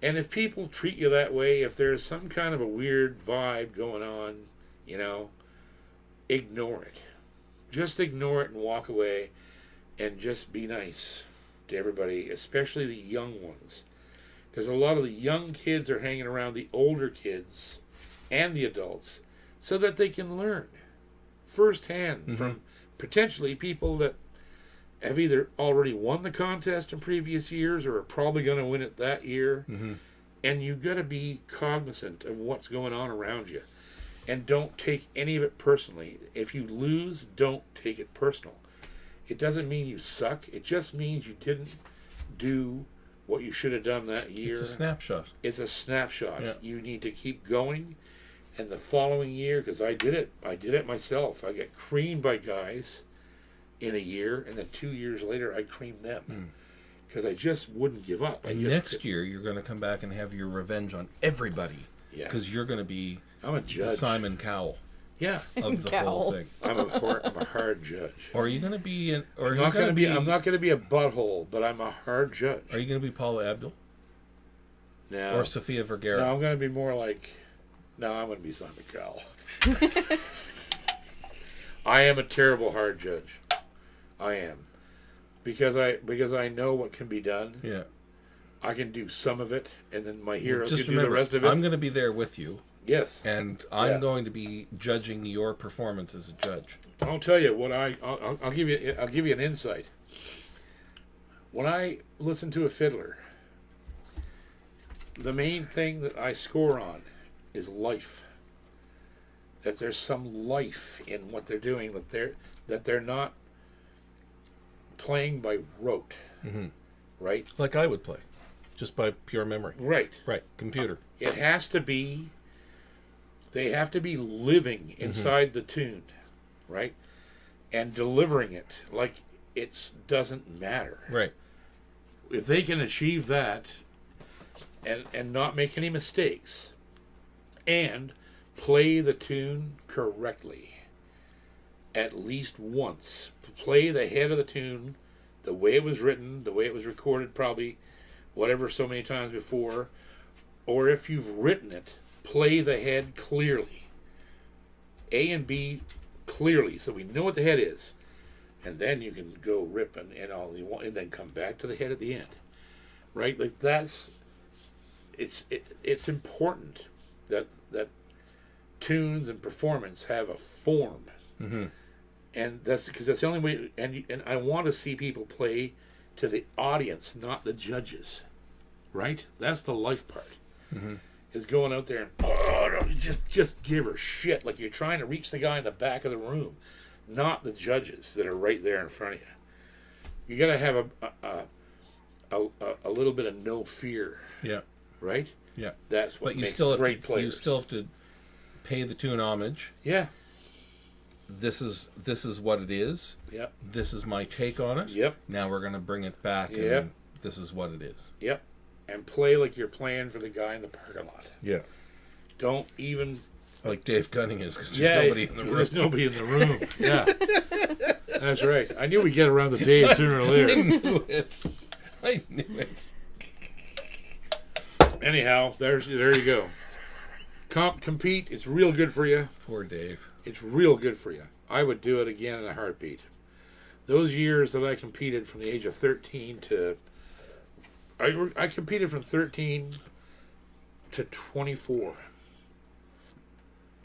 And if people treat you that way, if there's some kind of a weird vibe going on, ignore it. Just ignore it and walk away and just be nice to everybody, especially the young ones. Because a lot of the young kids are hanging around the older kids and the adults so that they can learn firsthand from potentially people that have either already won the contest in previous years or are probably going to win it that year. And you've got to be cognizant of what's going on around you. And don't take any of it personally. If you lose, don't take it personal. It doesn't mean you suck. It just means you didn't do what you should have done that year. It's a snapshot. It's a snapshot. Yeah. You need to keep going. And the following year, because I did it myself. I got creamed by guys in a year, and then 2 years later, I creamed them. Because I just wouldn't give up. And next year, you're going to come back and have your revenge on everybody. Yeah. Because you're going to be I'm a judge. the Simon Cowell Yeah. of the whole thing. I'm a hard judge. Or are you going to be... I'm not going to be a butthole, but I'm a hard judge. Are you going to be Paula Abdul? No. Or Sofia Vergara? No, I'm going to be more like... No, I'm going to be Simon Cowell. I am a terrible hard judge. I am. Because I know what can be done. Yeah. I can do some of it, and then my heroes Just can remember, do the rest of it. I'm going to be there with you. Yes. And I'm going to be judging your performance as a judge. I'll tell you what I'll give you an insight. When I listen to a fiddler, the main thing that I score on is life. That there's some life in what they're doing. That they're not playing by rote. Right? Like I would play, just by pure memory. Right. Right. Computer. It has to be. They have to be living inside the tune, right? And delivering it like it doesn't matter. Right. If they can achieve that and not make any mistakes and play the tune correctly at least once, play the head of the tune the way it was written, the way it was recorded probably, whatever, so many times before, or if you've written it, play the head clearly. A and B clearly, so we know what the head is. And then you can go rip and all you want, and then come back to the head at the end. Right? Like it's important that tunes and performance have a form. And that's because that's the only way, and I want to see people play to the audience, not the judges. Right? That's the life part. Is going out there and just give her shit like you're trying to reach the guy in the back of the room, not the judges that are right there in front of you. You got to have a little bit of no fear. Yeah. Right. Yeah. That's what but you makes still great players. You still have to pay the tune homage. Yeah. This is what it is. Yep. This is my take on it. Yep. Now we're gonna bring it back. Yep. And this is what it is. Yep. And play like you're playing for the guy in the parking lot. Yeah. Don't even... Like Dave Gunning is, because there's nobody in the room. There's nobody in the room. Yeah. That's right. I knew we'd get around to Dave sooner or later. I knew it. Anyhow, there you go. Compete. It's real good for you. Poor Dave. It's real good for you. I would do it again in a heartbeat. Those years that I competed from the age of 13 to... I competed from 13 to 24.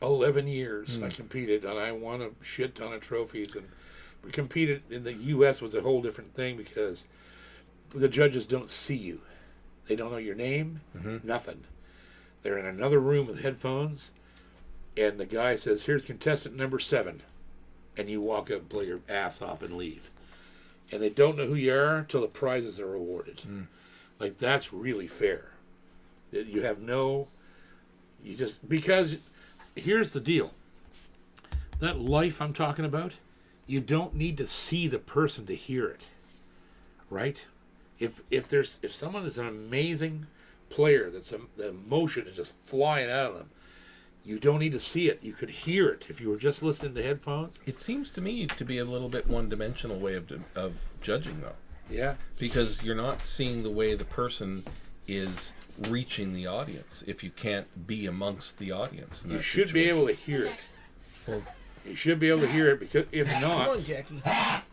11 years I competed, and I won a shit ton of trophies. And we competed in the U.S. was a whole different thing because the judges don't see you. They don't know your name, nothing. They're in another room with headphones, and the guy says, "Here's contestant number 7," and you walk up, play your ass off, and leave. And they don't know who you are until the prizes are awarded. Like, that's really fair. You have no... You just... Because here's the deal. That life I'm talking about, you don't need to see the person to hear it, right? If someone is an amazing player, the emotion is just flying out of them, you don't need to see it. You could hear it if you were just listening to headphones. It seems to me to be a little bit one-dimensional way of judging, though. Yeah. Because you're not seeing the way the person is reaching the audience if you can't be amongst the audience. You should be able to hear it. Well, You should be able to hear it, because if come not, on, Jackie.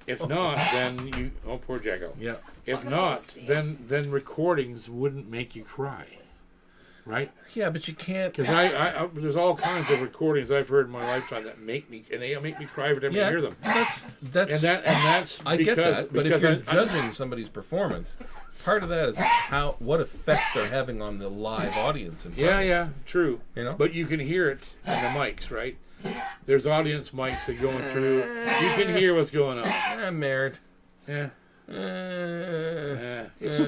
then you. Oh, poor Jacko. Yeah. If not, then recordings wouldn't make you cry, right? Yeah, but you can't. Because I there's all kinds of recordings I've heard in my lifetime that make me cry every time I hear them. That's And that's I because, get that, but if because you're judging somebody's performance, part of that is what effect they're having on the live audience. In front of you. yeah, true. You know? But you can hear it in the mics, right? There's audience mics that going through. You can hear what's going on. I'm married. Yeah. It's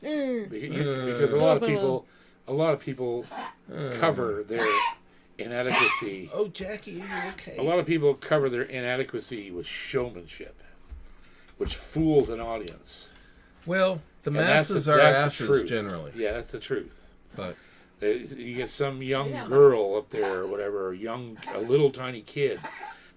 because a lot of people cover their inadequacy. Oh, Jackie, are you okay? A lot of people cover their inadequacy with showmanship, which fools an audience. Well, the And masses the are truth. asses generally, Yeah, that's the truth. but You get some young girl up there or whatever, a little tiny kid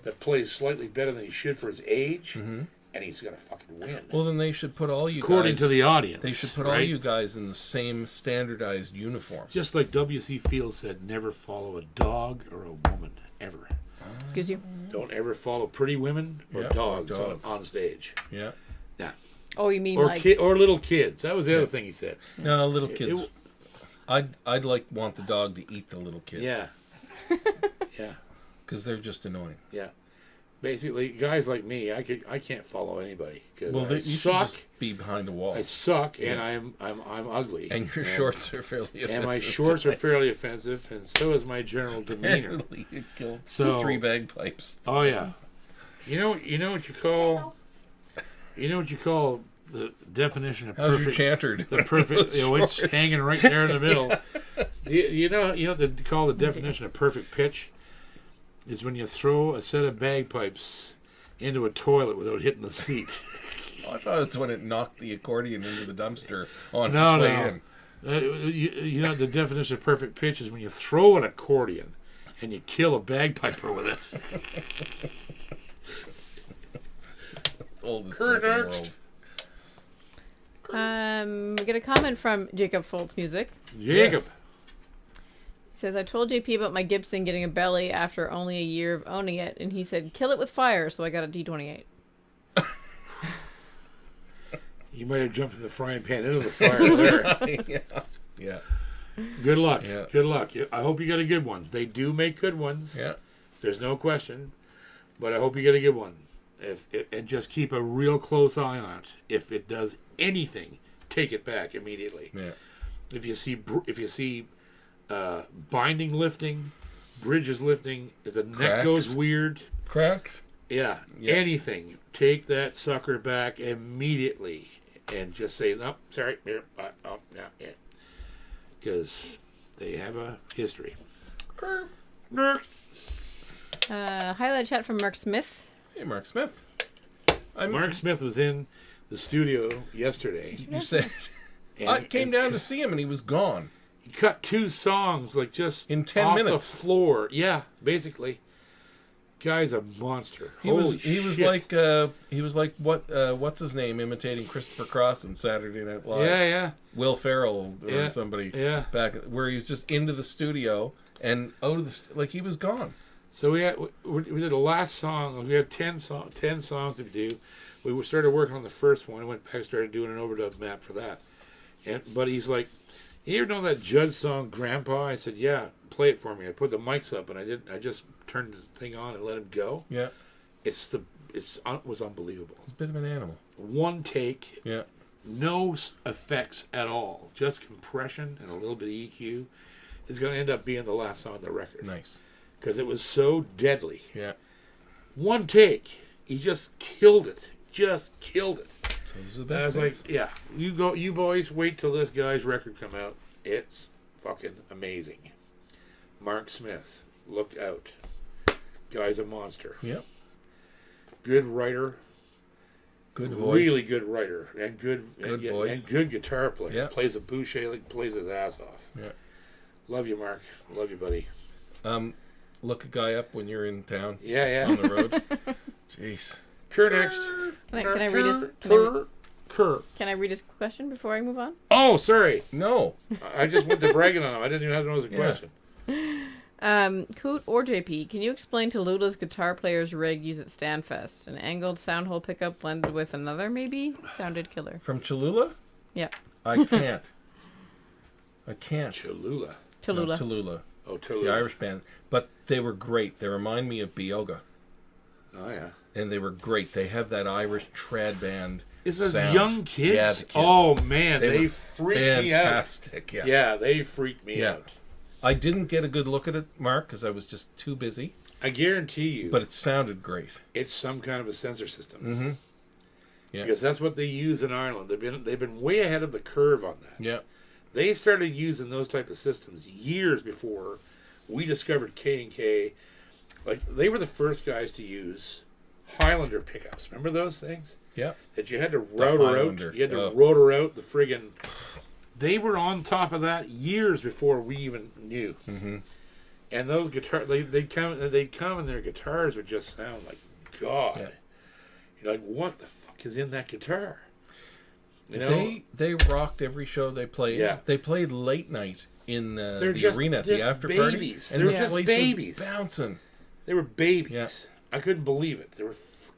that plays slightly better than he should for his age, and he's gonna fucking win. well, then they should put all you According guys, to the audience, they should put all you guys in the same standardized uniform. Just like W.C. Fields said, never follow a dog or a woman ever. Excuse you. Don't ever follow pretty women or dogs, on stage. Yeah. Yeah. Oh, you mean Or like... or little kids. That was the other thing he said. No, little kids. It- I'd want the dog to eat the little kid. Yeah. Yeah. Because they're just annoying. Yeah. Basically, guys like me, I can't follow anybody because Well, I you should suck. just be behind a wall. I suck, and I'm ugly. And your shorts are fairly offensive. And my shorts are fairly offensive, and so is my general demeanor. You killed So- 3 bagpipes. Oh yeah. You know what you call the definition of How's your perfect. chantered? The perfect, it's Shorts. hanging right there in the middle. You know what they call the definition of perfect pitch is when you throw a set of bagpipes into a toilet without hitting the seat. I thought it's when it knocked the accordion into the dumpster on No, its way no. in. You know the definition of perfect pitch is when you throw an accordion and you kill a bagpiper with it. Oldest Kurt in the Ernst. world. We get a comment from Jacob Foltz Music. Jacob. Yes. He says, I told JP about my Gibson getting a belly after only a year of owning it, and he said, kill it with fire, so I got a D28. You might have jumped in the frying pan into the fire there. Yeah. Good luck. Yeah. Good luck. I hope you get a good one. They do make good ones. Yeah. There's no question. But I hope you get a good one. And just keep a real close eye on it. If it does anything, take it back immediately. Yeah. If you see binding lifting, bridges lifting, if the neck Cracks. goes weird, Cracked? yeah, Yeah. anything, take that sucker back immediately and just say, no, sorry, here, oh, yeah. Because they have a history. Nerd. Highlight chat from Mark Smith. Hey, Mark Smith. Mark Smith was in the studio yesterday. You said I came down to see him and he was gone. He cut 2 songs like just In 10 off minutes. the floor. Yeah, basically. Guy's a monster. He was shit. like what's his name imitating Christopher Cross in Saturday Night Live. Yeah. Will Ferrell or Yeah, somebody yeah. back where he's just into the studio and out of the like he was gone. So we did the last song. We had 10 songs to do. We started working on the first one. I went back and started doing an overdub map for that. But he's like, you ever know that Judd song, Grandpa? I said, yeah, play it for me. I put the mics up and I just turned the thing on and let him go. Yeah. It was unbelievable. He's a bit of an animal. One take, Yeah. no effects at all, just compression and a little bit of EQ is going to end up being the last song on the record. Nice. Because it was so deadly. Yeah. One take, he just killed it. Just killed it. So this is the And best I was like, yeah, you boys wait till this guy's record come out. It's fucking amazing. Mark Smith. Look out. Guy's a monster. Yep. Good writer. Good voice. Really good writer. And good voice. And good guitar player. Yeah. Plays a boucher, like, plays his ass off. Yeah. Love you, Mark. Love you, buddy. Look a guy up when you're in town. Yeah. On the road. Jeez. Kerr next. Can I read his? Kerr. Can I read his question before I move on? Oh, sorry. No. I just went to bragging on him. I didn't even have to know it was a question. Coot or JP, can you explain to Lula's guitar player's rig used at Stanfest? An angled sound hole pickup blended with another, maybe? Sounded killer. From Cholula? Yeah. I can't. Cholula. Tallulah. No, Tallulah. Oh, Cholula. The Irish band. But they were great. They remind me of Bioga. Oh, yeah. And they were great. They have that Irish trad band Is this sound. young kids? Yeah, the kids. Oh, man. They They were freaked me out. fantastic. Yeah. Yeah, they freaked me Yeah. out. I didn't get a good look at it, Mark, because I was just too busy. I guarantee you, But it sounded great. it's some kind of a sensor system. Mm-hmm. Yeah. Because that's what they use in Ireland. They've been way ahead of the curve on that. Yeah. They started using those type of systems years before we discovered K&K. Like, they were the first guys to use Highlander pickups. Remember those things? Yeah. That you had to rotor out. Highlander. You had to Oh. rotor out the friggin'... They were on top of that years before we even knew. Mm-hmm. And those guitars, they'd come and their guitars would just sound like God. Yeah. You're like, what the fuck is in that guitar? You know, They rocked every show they played. Yeah. They played late night in They're the just- arena at the just after babies. party. They're And the just place babies. was bouncing. they were babies. Yeah. I couldn't believe it. They were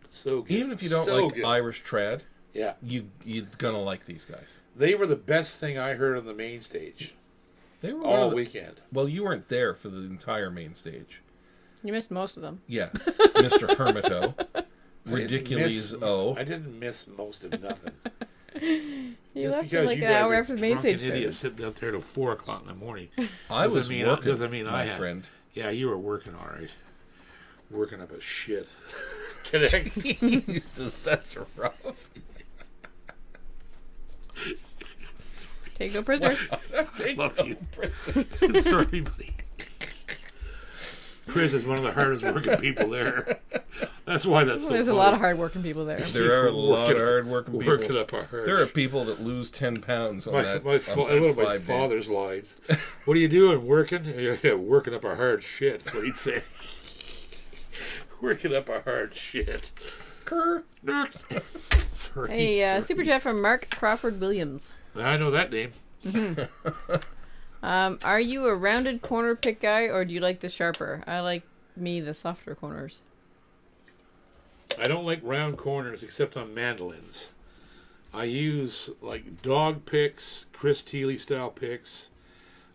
so good. Even if you don't So like good. Irish trad, Yeah. you're gonna like these guys. They were the best thing I heard on the main stage They were one all of the, weekend. Well, you weren't there for the entire main stage. You missed most of them. Yeah, Mr. Hermito, I Ridiculous didn't miss most of nothing. You Just left because at like you an guys hour are after the main drunken stage idiots started. sitting out there till 4 o'clock in the morning. I was mean- working. doesn't mean my I had- friend. Yeah, you were working all right. Working up a shit. Connect. Jesus, that's rough. Take no prisoners. Love you. Sorry, buddy. Chris is one of the hardest working people there. That's why that's so There's a funny. lot of hard-working people there. There are a lot of hard-working people. Working up our hearts. There are people that lose 10 pounds on one that. of on my 5 days. father's lines. What are you doing? Working? Yeah, working up our hard shit. That's what he'd say. Working up our hard shit. Kerr. Next. Sorry. Hey, sorry. super chat from Mark Crawford Williams. I know that name. Are you a rounded corner pick guy, or do you like the sharper? I like the softer corners. I don't like round corners except on mandolins. I use like dog picks, Chris Thiele style picks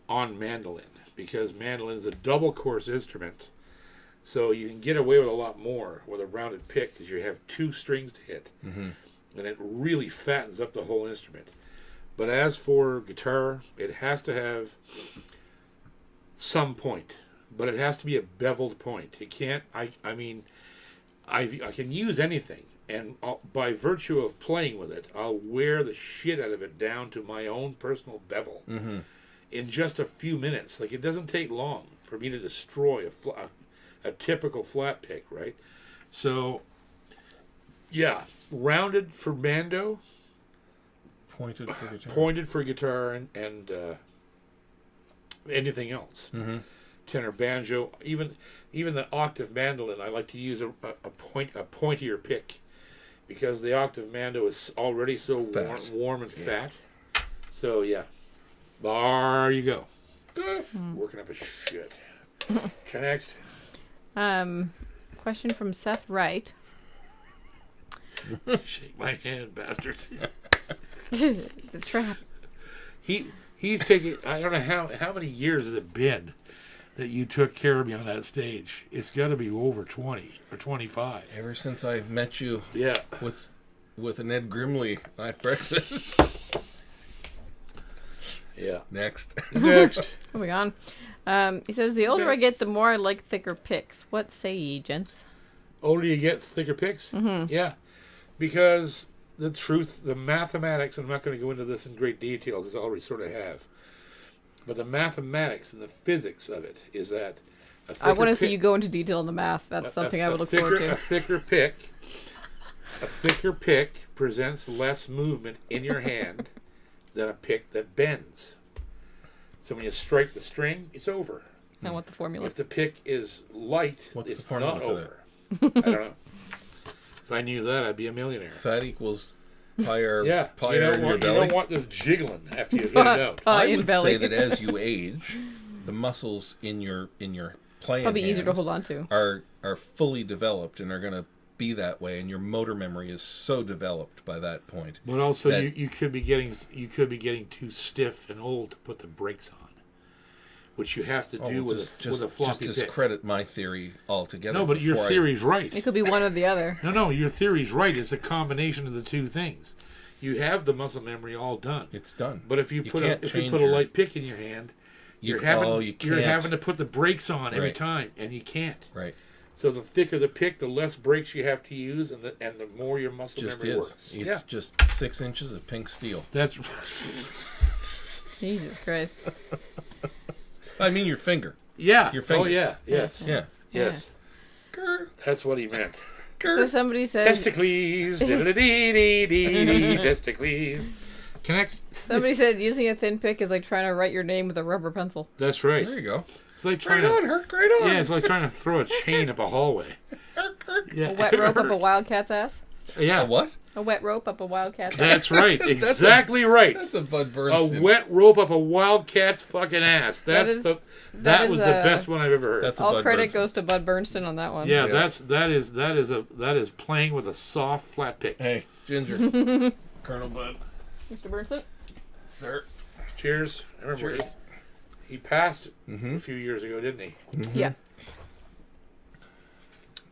on mandolin because mandolin is a double course instrument. So you can get away with a lot more with a rounded pick because you have 2 strings to hit. Mm-hmm. And it really fattens up the whole instrument. But as for guitar, it has to have some point. But it has to be a beveled point. It can't, I can use anything. And by virtue of playing with it, I'll wear the shit out of it down to my own personal bevel Mm-hmm. in just a few minutes. Like, it doesn't take long for me to destroy a typical flat pick, right? So, yeah, rounded for Mando, Pointed for guitar. pointed for guitar, and anything else. Mm-hmm. Tenor, banjo, even the octave mandolin. I like to use a pointier pick because the octave mando is already so Fat. warm and Yeah. fat. So yeah, there you go. Working up a shit. Next. Question from Seth Wright. Shake my hand, bastard. It's a trap. He's taking. I don't know how many years has it been that you took care of me on that stage. It's got to be over 20 or 25. Ever since I met you Yeah. with an Ed Grimley at breakfast. Yeah. Next. Next. Moving on. He says, the older I get, the more I like thicker picks. What say ye, gents? Older you get, thicker picks. Mm-hmm. Yeah, because the truth, the mathematics. I'm not going to go into this in great detail because I already sort of have. But the mathematics and the physics of it is that I want to see you go into detail on the math. That's something I would look forward to. A thicker pick presents less movement in your hand than a pick that bends. So when you strike the string, it's over. I want the formula. If the pick is light, What's it's the formula not for over. I don't know. If I knew that, I'd be a millionaire. Fat equals pi r Yeah, pi you r don't, in your want, you belly. don't want this jiggling after you hit it out. Pie I in would belly. say that as you age, the muscles in your playing Probably easier to hand hold on to. are fully developed and are going to be that way, and your motor memory is so developed by that point. But also, that- you could be getting too stiff and old to put the brakes on, which you have to do with a floppy just pick. discredit my theory altogether. No, but your before I- theory's right. It could be one or the other. No, your theory's right. It's a combination of the two things. You have the muscle memory all done. It's done. But if you put can't a change light pick in your hand, you're having can't. to put the brakes on every Right. time, and you can't. Right. So the thicker the pick, the less brakes you have to use, and the more your muscle Just memory is. works. It's just 6 inches of pink steel. That's Jesus Christ. I mean your finger. yeah. Your finger. Oh yeah. Yes. Yeah. Yes. Grr, That's what he meant. grr. So somebody said. Testicles. Diddle-dee-dee-dee-dee, testicles. Connect. Somebody said using a thin pick is like trying to write your name with a rubber pencil. That's right. There you go. It's like trying Right on, to. Herc. Right on. Yeah, it's like trying to throw a chain up a hallway. Yeah. A wet rope up a wildcat's ass. Yeah. A what? A wet rope up a wildcat's ass. That's right. Exactly right. That's a Bud A Bernstein. wet rope up a wildcat's fucking ass. That is- was that is the best one I've ever heard. That's a All Bud credit Bernstein. goes to Bud Bernstein on that one. Yeah, Yeah. that is playing with a soft flat pick. Hey, Ginger. Colonel Bud. Mr. Bernstein? Sir. Cheers. I remember Cheers. he passed Mm-hmm. a few years ago, didn't he? Yeah.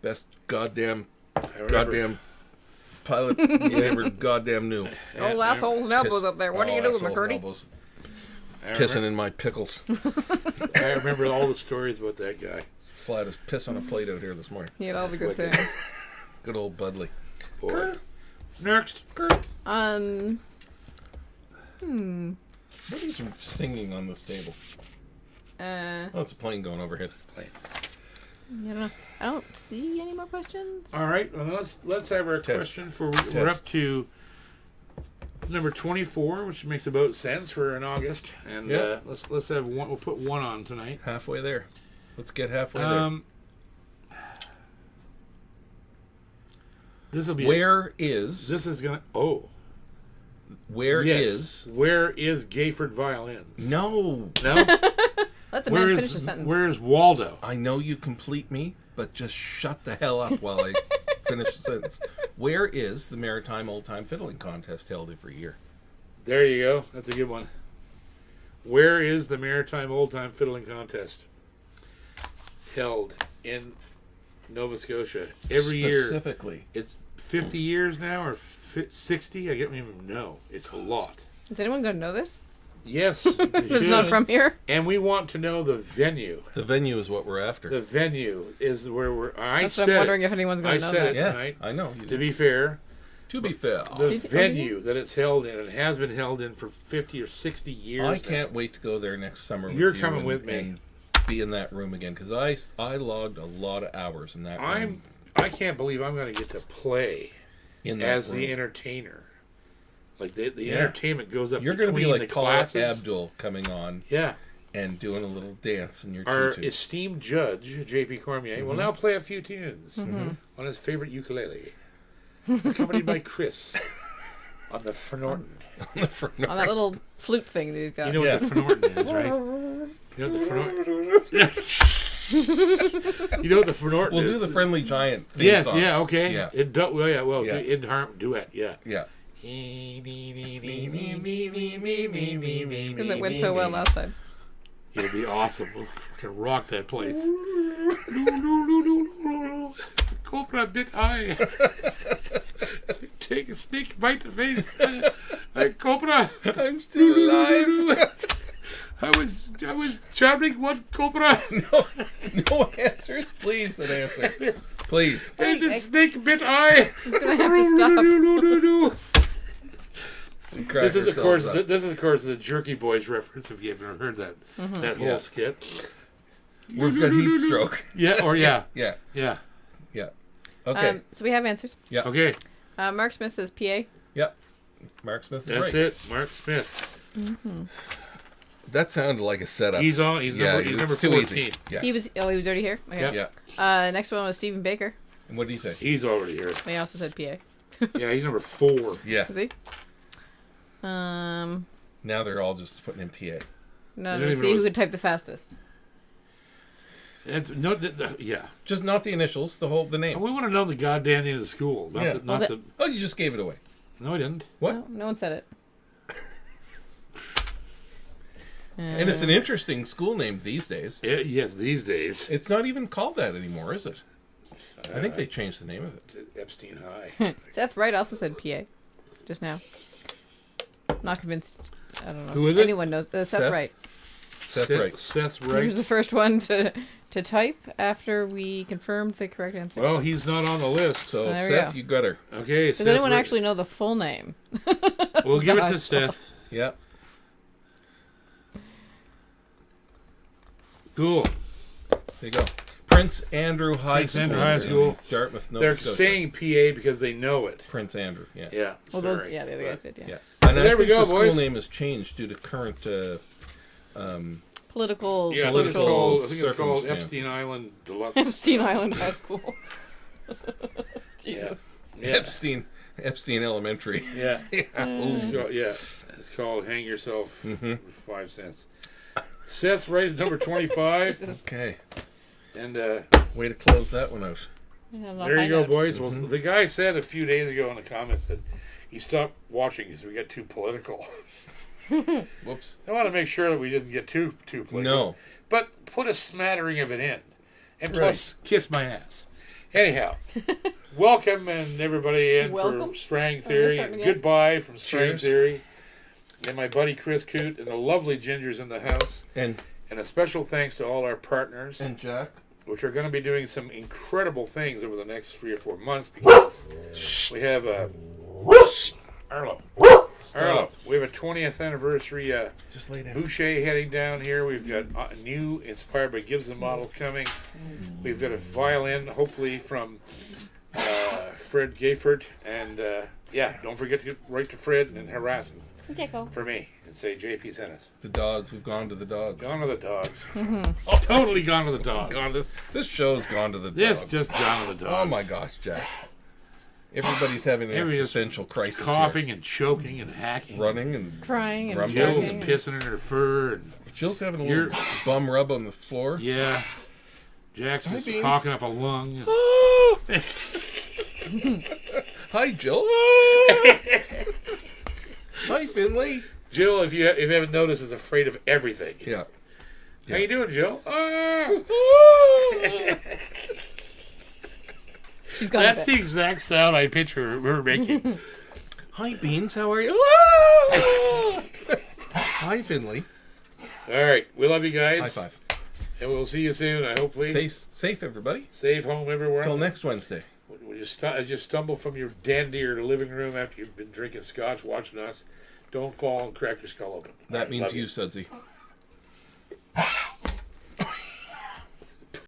Best goddamn I remember. pilot you ever goddamn knew. Yeah, Old assholes and elbows up there. What are you doing, McCurdy? I Pissing in my pickles. I remember all the stories about that guy. Flat as piss on a plate out here this morning. He had all the good That's sayings. Good old Budley. Boy. Next. What is singing on this table? I Oh, it's a plane going overhead. don't know. I don't see any more questions. All right. Well, let's have our Test. question for we're up to number 24, which makes about sense. We're in August, and Yeah. let's have one. We'll put one on tonight. Halfway there. Let's get halfway there. This will be Where is This is gonna. Oh, where yes. is Where is Gayford Violins? No. No. Let the Where man is finish the sentence. Where is Waldo? I know you complete me, but just shut the hell up while I finish the sentence. Where is the Maritime Old Time Fiddling Contest held every year? There you go. That's a good one. Where is the Maritime Old Time Fiddling Contest? Held in Nova Scotia every year. Specifically. It's 50 years now, or 60? I don't even know. It's a lot. Is anyone going to know this? Yes. That's not from here. And we want to know the venue. The venue is what we're after. The venue is where we're. That's what I'm wondering if anyone's going I to know said that. it yeah, tonight. I know. You To did. be fair, To be fair, the Did you- venue that it's held in, and has been held in for 50 or 60 years. I now. can't wait to go there next summer. You're with you coming and, with me. and be in that room again because I logged a lot of hours in that room. I can't believe I'm going to get to play In that as room. the entertainer. Like the Yeah. entertainment goes up You're going to between be like the Paula classes. Abdul coming on Yeah. and doing a little dance in your Our tutu. esteemed judge, J.P. Cormier, will now play a few tunes on his favorite ukulele, accompanied by Chris on the Frenorton. On that little flute thing that he's got. You know what the Frenorton is, right? You know what the Frenorton. You know what the Frenorton We'll is. do the Friendly Giant theme Yes, song. yeah, okay. Yeah. Well, Yeah. in duet, yeah. Yeah. Because it went so well last time. It'll be awesome. We'll fucking rock that place. Cobra bit high. Take a snake bite the face. Cobra. I'm still alive. I was jamming one cobra. No answers, please. An answer, please. And the snake bit eye. I'm going to have to stop. This is, of course, the Jerky Boys reference. If you haven't heard that whole skit. We've got heat stroke. Yeah, or yeah. Yeah. Yeah. Yeah. Okay. So we have answers. Yeah. Okay. Mark Smith says PA. Yeah. Mark Smith is That's right. it. Mark Smith. That sounded like a setup. He's on. He's number it's too 14. easy. Yeah. He was already here? Okay. Yeah. Next one was Stephen Baker. And what did he say? He's already here. He also said PA. Yeah, he's number 4. Yeah. Is he? Now they're all just putting in PA. No, let's see who could type the fastest. It's yeah. Just not the initials, the name. We want to know the goddamn name of the school, not the. Oh, you just gave it away. No, I didn't. What? No one said it. And it's an interesting school name these days. Yes, these days. It's not even called that anymore, is it? I think they changed the name of it. Epstein High. Seth Wright also said PA. Just now. Not convinced. I don't know. Who is it? Anyone knows. Seth Wright. Seth Wright. Seth He Wright. was the first one to type after we confirmed the correct answer. Well, he's not on the list. So, There we Seth, go. you got her. Okay, Does anyone actually know the full name? We'll give it to Seth. Yeah. Cool. There you go. Prince Andrew High Prince School. Andrew High School. Dartmouth, Nova They're Scotia. saying PA because they know it. Prince Andrew, yeah. Yeah. Well, sorry. the other guys did, yeah. Yeah. And So I there we think go, the school boys. name has changed due to current Political, Yeah, social, I think it's called circumstances. Epstein Island Deluxe. Epstein Island High School. Jesus. Yeah. Epstein Elementary. Yeah. Yeah. It's called Hang Yourself for 5 cents. Seth Wright is number 25. Okay. And Way to close that one out. there you go, boys. Well, the guy said a few days ago in the comments that he stopped watching because we got too political. Whoops. I want to make sure that we didn't get too political. No. But put a smattering of it in. And plus, kiss my ass. Anyhow, welcome and everybody in Welcome. for Strang Oh, Theory. starting And again? goodbye from Strang Cheers. Theory. And my buddy Chris Coote and the lovely Gingers in the house. And And a special thanks to all our partners, Jack. which are going to be doing some incredible things over the next 3 or 4 months because we have a... Arlo. We have a 20th anniversary Just lay down. Boucher heading down here. We've got a new inspired by Gibson model coming. We've got a violin, hopefully from Fred Gayford. And don't forget to write to Fred and harass him for me and say JP sent us. The dogs. We've gone to the dogs. Gone to the dogs. Totally gone to the dogs. This show's gone to the This dogs. just gone to the dogs. Oh my gosh, Jack. Everybody's having an Everybody's existential crisis coughing and choking and hacking. here. Running and Crying and Grumbling. Jill's joking. pissing in her fur. And Jill's having a little bum rub on the floor. yeah. Jack's Hi, just Beans. hawking up a lung. Hi, Jill. Hi, Finley. Jill, if you haven't noticed, is afraid of everything. Yeah. How you doing, Jill? She's gone That's a bit. the exact sound I picture her making. Hi, Beans. How are you? Hi, Finley. All right, we love you guys. High five. And we'll see you soon. I hopefully Safe, everybody. safe home everywhere. Till next Wednesday. As you stumble from your den to your living room after you've been drinking scotch, watching us, don't fall and crack your skull open. That All right, means love you, Sudsy.